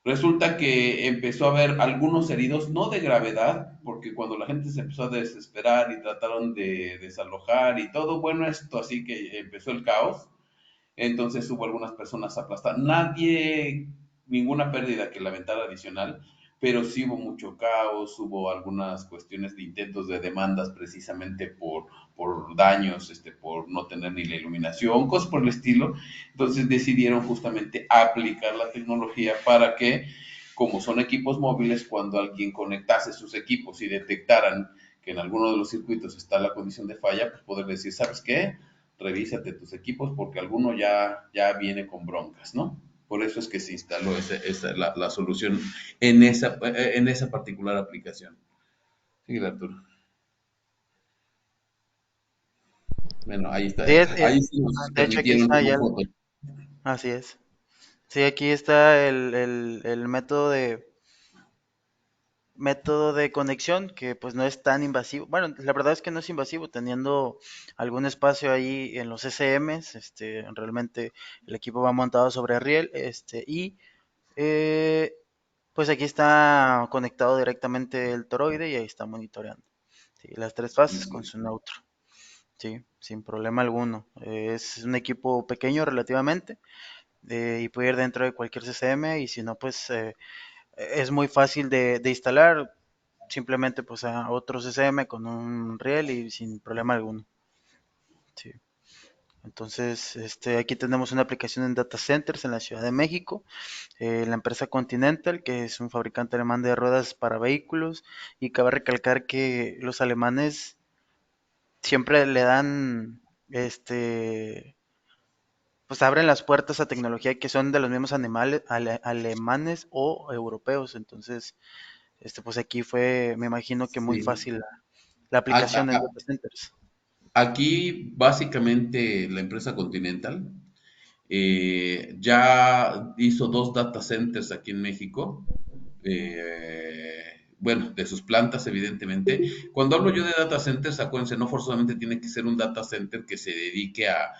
Resulta que empezó a haber algunos heridos, no de gravedad, porque cuando la gente se empezó a desesperar y trataron de desalojar y todo, bueno, esto así que empezó el caos, entonces hubo algunas personas aplastadas. Ninguna pérdida que lamentar adicional, pero sí hubo mucho caos, hubo algunas cuestiones de intentos de demandas precisamente por daños, por no tener ni la iluminación, cosas por el estilo. Entonces decidieron justamente aplicar la tecnología para que, como son equipos móviles, cuando alguien conectase sus equipos y detectaran que en alguno de los circuitos está la condición de falla, pues poder decir, ¿sabes qué? Revísate tus equipos porque alguno ya viene con broncas, ¿no? Por eso es que se instaló la solución en esa particular aplicación. Sí, Arturo. Bueno, ahí está. Sí, Ahí sí nos de hecho aquí permitieron está tomar ya, fotos. así es. Sí, aquí está el método de conexión que pues no es tan invasivo. Bueno, la verdad es que no es invasivo, teniendo algún espacio ahí en los SMs, realmente el equipo va montado sobre riel, y eh, pues aquí está conectado directamente el toroide y ahí está monitoreando. Sí, las tres fases con su neutro. Sí, sin problema alguno. Es un equipo pequeño relativamente, y puede ir dentro de cualquier CCM, y si no, pues es muy fácil de instalar, simplemente pues a otro CCM con un riel y sin problema alguno. Sí. Entonces, aquí tenemos una aplicación en data centers en la Ciudad de México, la empresa Continental, que es un fabricante alemán de ruedas para vehículos, y cabe recalcar que los alemanes siempre le dan, pues abren las puertas a tecnología que son de los mismos alemanes o europeos. Entonces, pues aquí fue, me imagino que muy Sí. fácil la aplicación en data centers. Aquí básicamente la empresa Continental ya hizo 2 data centers aquí en México. Bueno, de sus plantas, evidentemente. Cuando hablo yo de data centers, acuérdense, no forzosamente tiene que ser un data center que se dedique a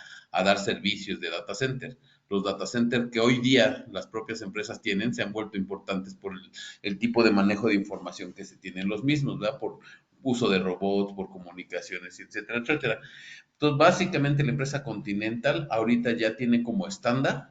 dar servicios de data center. Los data centers que hoy día las propias empresas tienen se han vuelto importantes por el tipo de manejo de información que se tienen los mismos, ¿verdad? Por uso de robots, por comunicaciones, etcétera, etcétera. Entonces, básicamente la empresa Continental ahorita ya tiene como estándar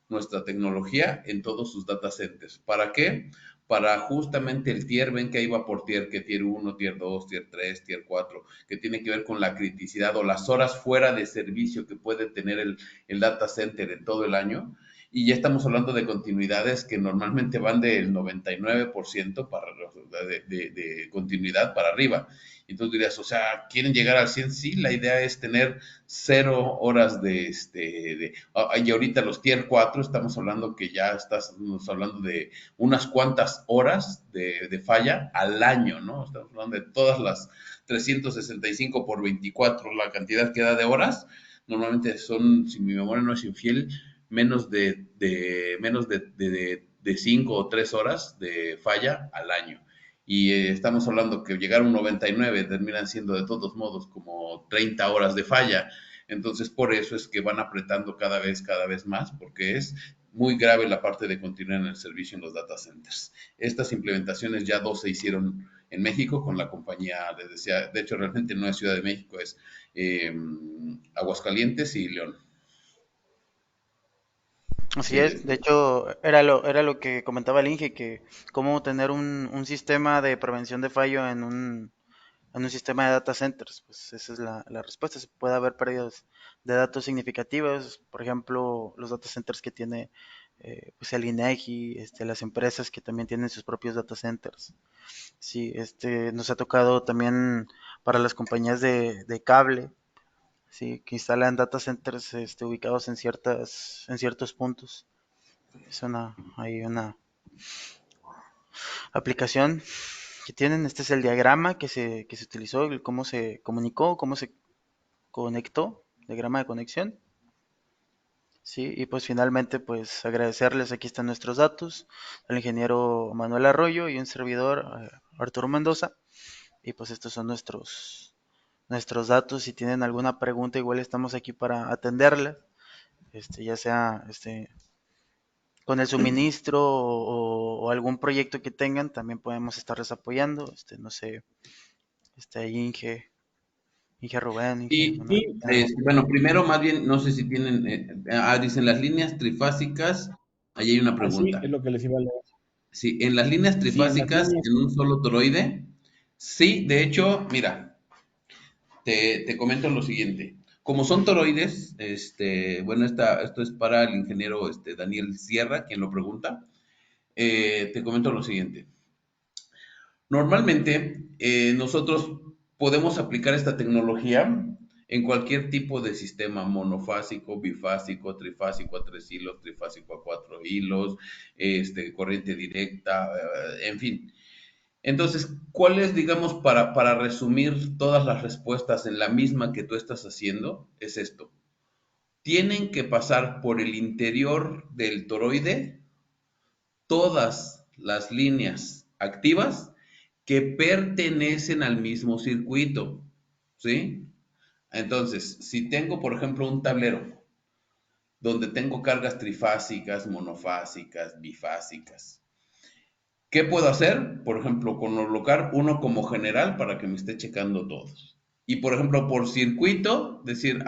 nuestra tecnología en todos sus data centers. ¿Para qué? Para justamente el tier, ven que ahí va por tier, que tier 1, tier 2, tier 3, tier 4, que tiene que ver con la criticidad o las horas fuera de servicio que puede tener el data center en todo el año. Y ya estamos hablando de continuidades que normalmente van del 99% de continuidad para arriba. Y tú dirías, o sea, ¿quieren llegar al 100? Sí, la idea es tener 0 horas y ahorita los tier 4 estamos hablando que ya estamos hablando de unas cuantas horas de falla al año, ¿no? Estamos hablando de todas las 365 por 24, la cantidad que da de horas, normalmente son, si mi memoria no es infiel, menos de 5 o 3 horas de falla al año. Y estamos hablando que llegar a un 99 terminan siendo de todos modos como 30 horas de falla. Entonces, por eso es que van apretando cada vez más, porque es muy grave la parte de continuar en el servicio en los data centers. Estas implementaciones ya dos se hicieron en México con la compañía, les decía, de hecho realmente no es Ciudad de México, es Aguascalientes y León. Así es, de hecho, era lo que comentaba el Inge, que cómo tener un sistema de prevención de fallo en un sistema de data centers. Pues esa es la respuesta. Se puede haber pérdidas de datos significativas, por ejemplo, los data centers que tiene pues el INEGI, las empresas que también tienen sus propios data centers. Sí, nos ha tocado también para las compañías de cable, sí, que instalan data centers ubicados en ciertos puntos. Hay una aplicación que tienen. Este es el diagrama que se utilizó, cómo se comunicó, cómo se conectó, diagrama de conexión. Sí, y pues finalmente pues agradecerles, aquí están nuestros datos, el ingeniero Manuel Arroyo y un servidor, Arturo Mendoza, y pues estos son nuestros datos. Si tienen alguna pregunta, igual estamos aquí para atenderla, ya sea con el suministro o algún proyecto que tengan, también podemos estarles apoyando. No sé, ahí Inge Rubén, Inge Y Manuel. sí, bueno, primero más bien, no sé si tienen, dicen las líneas trifásicas, ahí hay una Así es pregunta. lo que les iba a leer. Sí, en las líneas Sí, en las trifásicas, líneas. en un solo toroide, sí, de hecho, mira, te comento lo siguiente. Como son toroides, bueno, esto es para el ingeniero Daniel Sierra, quien lo pregunta. Te comento lo siguiente. Normalmente, nosotros podemos aplicar esta tecnología en cualquier tipo de sistema monofásico, bifásico, trifásico a 3 hilos, trifásico a 4 hilos, corriente directa, en fin. Entonces, ¿cuál es, digamos, para resumir todas las respuestas en la misma que tú estás haciendo? Es esto. Tienen que pasar por el interior del toroide todas las líneas activas que pertenecen al mismo circuito, ¿sí? Entonces, si tengo, por ejemplo, un tablero donde tengo cargas trifásicas, monofásicas, bifásicas, ¿qué puedo hacer? Por ejemplo, colocar uno como general para que me esté checando todos. Y por ejemplo, por circuito, decir,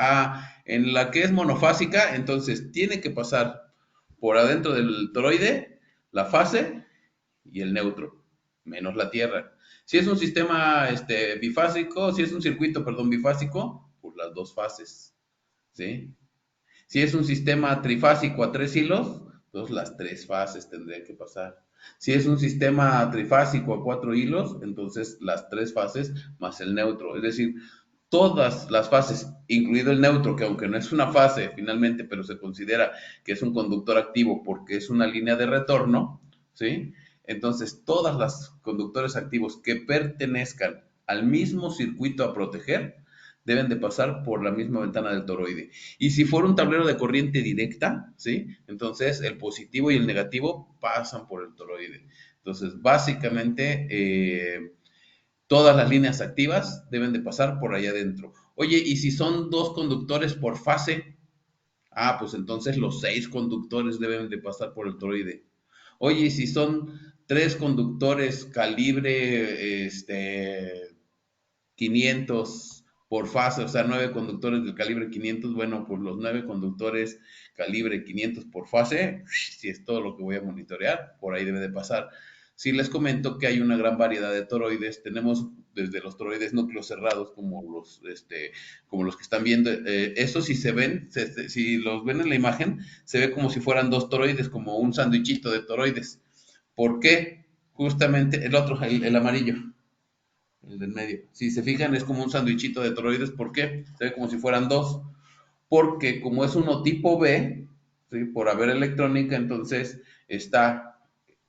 en la que es monofásica, entonces tiene que pasar por adentro del toroide la fase y el neutro, menos la tierra. Si es un sistema bifásico, si es un circuito, perdón, bifásico, pues las dos fases, ¿sí? Si es un sistema trifásico a 3 hilos, entonces las 3 fases tendrían que pasar. Si es un sistema trifásico a 4 hilos, entonces las 3 fases más el neutro. Es decir, todas las fases, incluido el neutro, que aunque no es una fase finalmente, pero se considera que es un conductor activo porque es una línea de retorno, ¿sí? Entonces, todas las conductores activos que pertenezcan al mismo circuito a proteger deben de pasar por la misma ventana del toroide. Y si fuera un tablero de corriente directa, ¿sí? Entonces el positivo y el negativo pasan por el toroide. Entonces, básicamente, todas las líneas activas deben de pasar por allá adentro. Oye, ¿y si son 2 conductores por fase? Pues entonces los 6 conductores deben de pasar por el toroide. Oye, ¿y si son 3 conductores calibre 500 por fase, o sea, 9 conductores del calibre 500, bueno, pues los 9 conductores calibre 500 por fase, si es todo lo que voy a monitorear, por ahí debe de pasar. Si les comento que hay una gran variedad de toroides, tenemos desde los toroides núcleos cerrados como los que están viendo, estos si se ven, si los ven en la imagen, se ve como si fueran 2 toroides, como un sándwichito de toroides. ¿Por qué? Justamente el otro, el amarillo, el del medio. Si se fijan, es como un sándwichito de toroides. ¿Por qué? Se ve como si fueran 2. Porque como es uno tipo B, ¿sí? Por haber electrónica, entonces está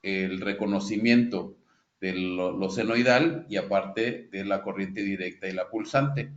el reconocimiento de lo senoidal y aparte de la corriente directa y la pulsante.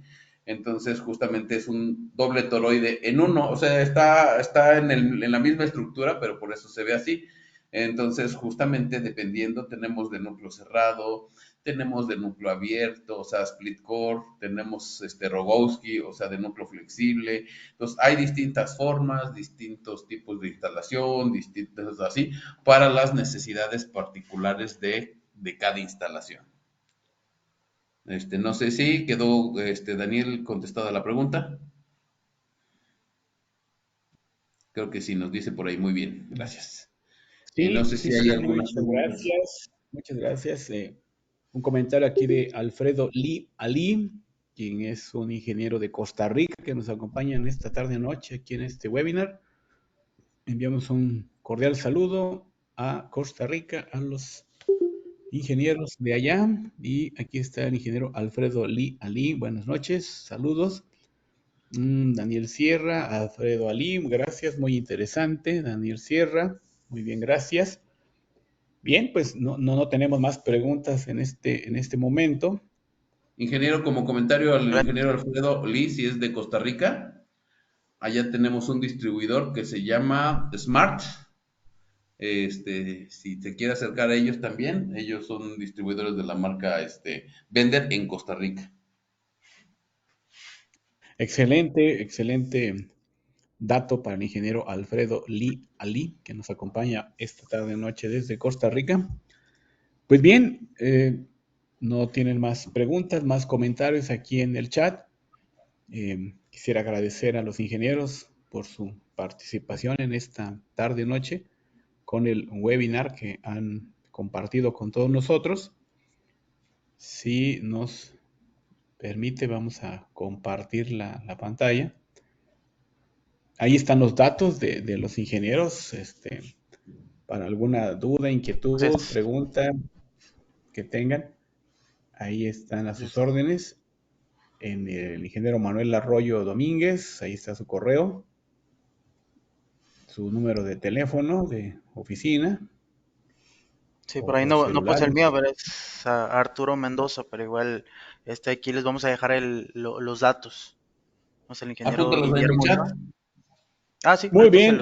Entonces, justamente es un doble toroide en uno. O sea, está en la misma estructura, pero por eso se ve así. Entonces, justamente dependiendo, tenemos de núcleo cerrado, tenemos de núcleo abierto, o sea, split core, tenemos Rogowski, o sea, de núcleo flexible. Entonces, hay distintas formas, distintos tipos de instalación, distintas así, para las necesidades particulares de cada instalación. No sé si quedó, Daniel, contestada la pregunta. Creo que sí, nos dice por ahí muy bien, gracias. No sé si hay algunas muchas preguntas. gracias. Muchas gracias. Un comentario aquí de Alfredo Lee Ali, quien es un ingeniero de Costa Rica que nos acompaña en esta tarde-noche aquí en este webinar. Enviamos un cordial saludo a Costa Rica, a los ingenieros de allá. Y aquí está el ingeniero Alfredo Lee Ali. Buenas noches, saludos. Daniel Sierra, Alfredo Ali, gracias, muy interesante. Daniel Sierra, muy bien, gracias. Bien, pues no tenemos más preguntas en este momento. Ingeniero, como comentario al ingeniero Alfredo Lee, si es de Costa Rica, allá tenemos un distribuidor que se llama Smart. Si te quiere acercar a ellos también, ellos son distribuidores de la marca Bender en Costa Rica. Excelente dato para el ingeniero Alfredo Lee Ali, que nos acompaña esta tarde-noche desde Costa Rica. Pues bien, no tienen más preguntas, más comentarios aquí en el chat. Quisiera agradecer a los ingenieros por su participación en esta tarde-noche con el webinar que han compartido con todos nosotros. Si nos permite, vamos a compartir la pantalla. Ahí están los datos de los ingenieros, para alguna duda, inquietud, pregunta que tengan. Ahí están a sus órdenes. En el ingeniero Manuel Arroyo Domínguez, ahí está su correo, su número de teléfono de oficina. Sí, por ahí no puse el mío, pero es Arturo Mendoza, pero igual aquí les vamos a dejar los datos. No sé, el ingeniero Apúntalos ahí en el Guillermo. chat. Ah, sí. Muy bien,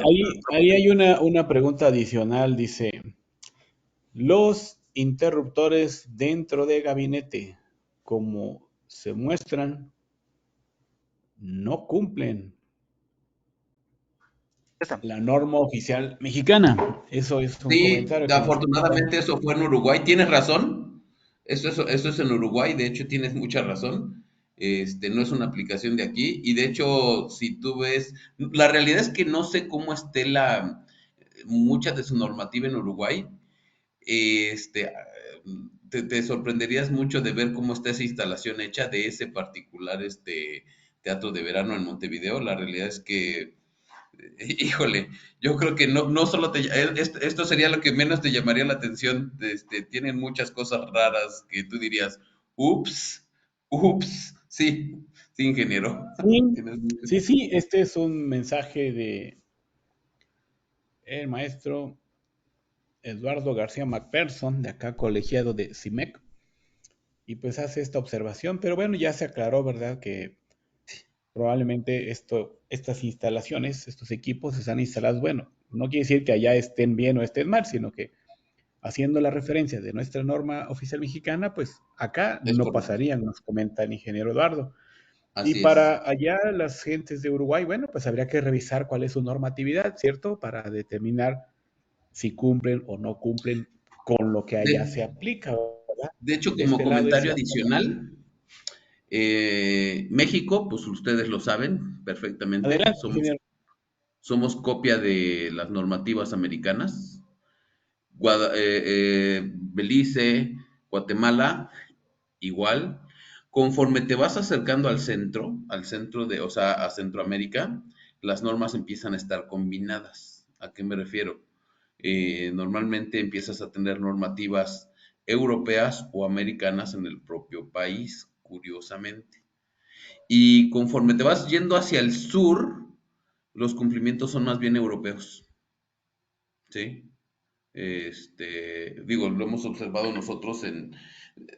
ahí hay una pregunta adicional, dice, los interruptores dentro de gabinete, como se muestran, no cumplen la norma oficial mexicana. Eso es un Sí, comentario que afortunadamente eso fue en Uruguay. Tienes razón. Eso es en Uruguay. De hecho, tienes mucha razón. No es una aplicación de aquí. Y de hecho, si tú ves, la realidad es que no sé cómo esté mucha de su normativa en Uruguay. Te sorprenderías mucho de ver cómo está esa instalación hecha de ese particular teatro de verano en Montevideo. La realidad es que híjole, yo creo que no solo esto sería lo que menos te llamaría la atención. Tienen muchas cosas raras que tú dirías, ups, sí, ingeniero. Sí, este es un mensaje de el maestro Eduardo García McPherson, de acá colegiado de CIMEC, y pues hace esta observación, pero bueno, ya se aclaró, ¿verdad? Que probablemente estas instalaciones, estos equipos están instalados, bueno, no quiere decir que allá estén bien o estén mal, sino que haciendo la referencia de nuestra norma oficial mexicana, pues acá no pasarían, nos comenta el ingeniero Eduardo. Y para allá las gentes de Uruguay, bueno, pues habría que revisar cuál es su normatividad, ¿cierto? Para determinar si cumplen o no cumplen con lo que allá se aplica, ¿verdad? De hecho, como comentario adicional, México, pues ustedes lo saben perfectamente. Adelante, somos copia de las normativas americanas. Belice, Guatemala, igual. Conforme te vas acercando al centro o sea, a Centroamérica, las normas empiezan a estar combinadas. ¿A qué me refiero? Normalmente empiezas a tener normativas europeas o americanas en el propio país, curiosamente. Y conforme te vas yendo hacia el sur, los cumplimientos son más bien europeos. ¿Sí? Digo, lo hemos observado nosotros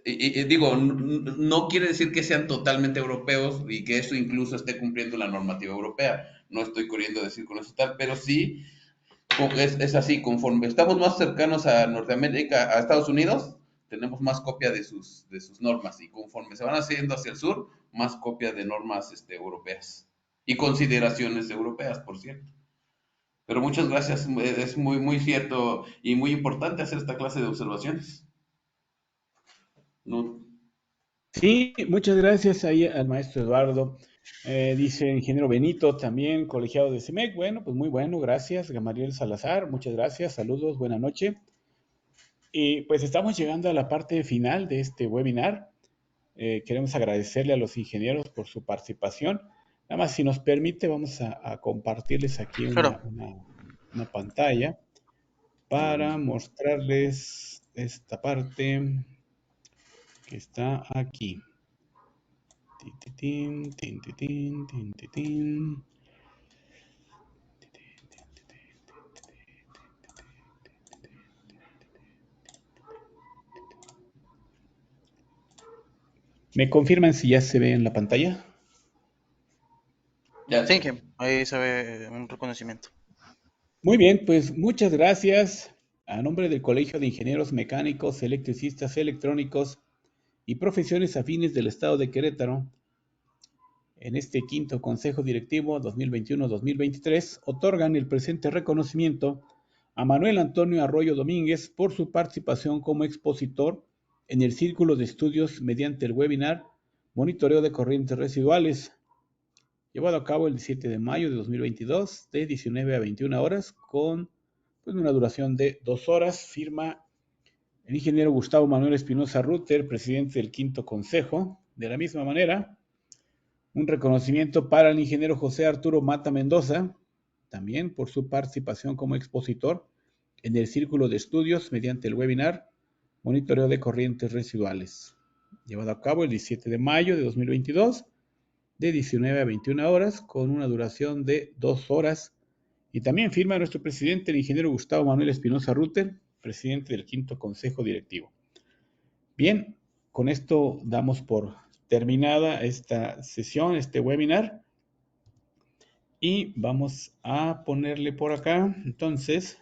digo, no quiere decir que sean totalmente europeos y que eso incluso esté cumpliendo la normativa europea. No estoy queriendo decir con eso tal, pero sí Es así, conforme estamos más cercanos a Norteamérica, a Estados Unidos, tenemos más copia de sus normas y conforme se van haciendo hacia el sur, más copia de normas europeas y consideraciones europeas, por cierto. Pero muchas gracias, es muy, muy cierto y muy importante hacer esta clase de observaciones. No, Sí, muchas gracias ahí al maestro Eduardo. Dice el ingeniero Benito también, colegiado de CIMEC. Bueno, pues muy bueno, gracias. Gamaliel Salazar, muchas gracias, saludos, buena noche. Y pues estamos llegando a la parte final de este webinar. Queremos agradecerle a los ingenieros por su participación. Nada más, si nos permite, vamos a compartirles aquí Claro. una pantalla para mostrarles esta parte que está aquí. Tin, tin, tin, tin, tin, tin, tin. ¿Me confirman si ya se ve en la pantalla? ya Sí, sé. que ahí se ve un reconocimiento. Muy bien, pues muchas gracias. A nombre del Colegio de Ingenieros Mecánicos, Electricistas, Electrónicos y Profesiones Afines del Estado de Querétaro, en este quinto Consejo Directivo 2021-2023, otorgan el presente reconocimiento a Manuel Antonio Arroyo Domínguez por su participación como expositor en el Círculo de Estudios mediante el webinar Monitoreo de Corrientes Residuales, llevado a cabo el 17 de mayo de 2022, de 19 a 21 horas, con una duración de 2 horas. Firma el ingeniero Gustavo Manuel Espinosa Rutter, presidente del quinto consejo. De la misma manera, un reconocimiento para el ingeniero José Arturo Mata Mendoza, también por su participación como expositor en el Círculo de Estudios mediante el webinar Monitoreo de Corrientes Residuales, llevado a cabo el 17 de mayo de 2022, de 19 a 21 horas, con una duración de 2 horas. Y también firma nuestro presidente, el ingeniero Gustavo Manuel Espinosa Rutter, presidente del quinto consejo directivo. Bien, con esto damos por terminada esta sesión, este webinar. Y vamos a ponerle por acá, entonces,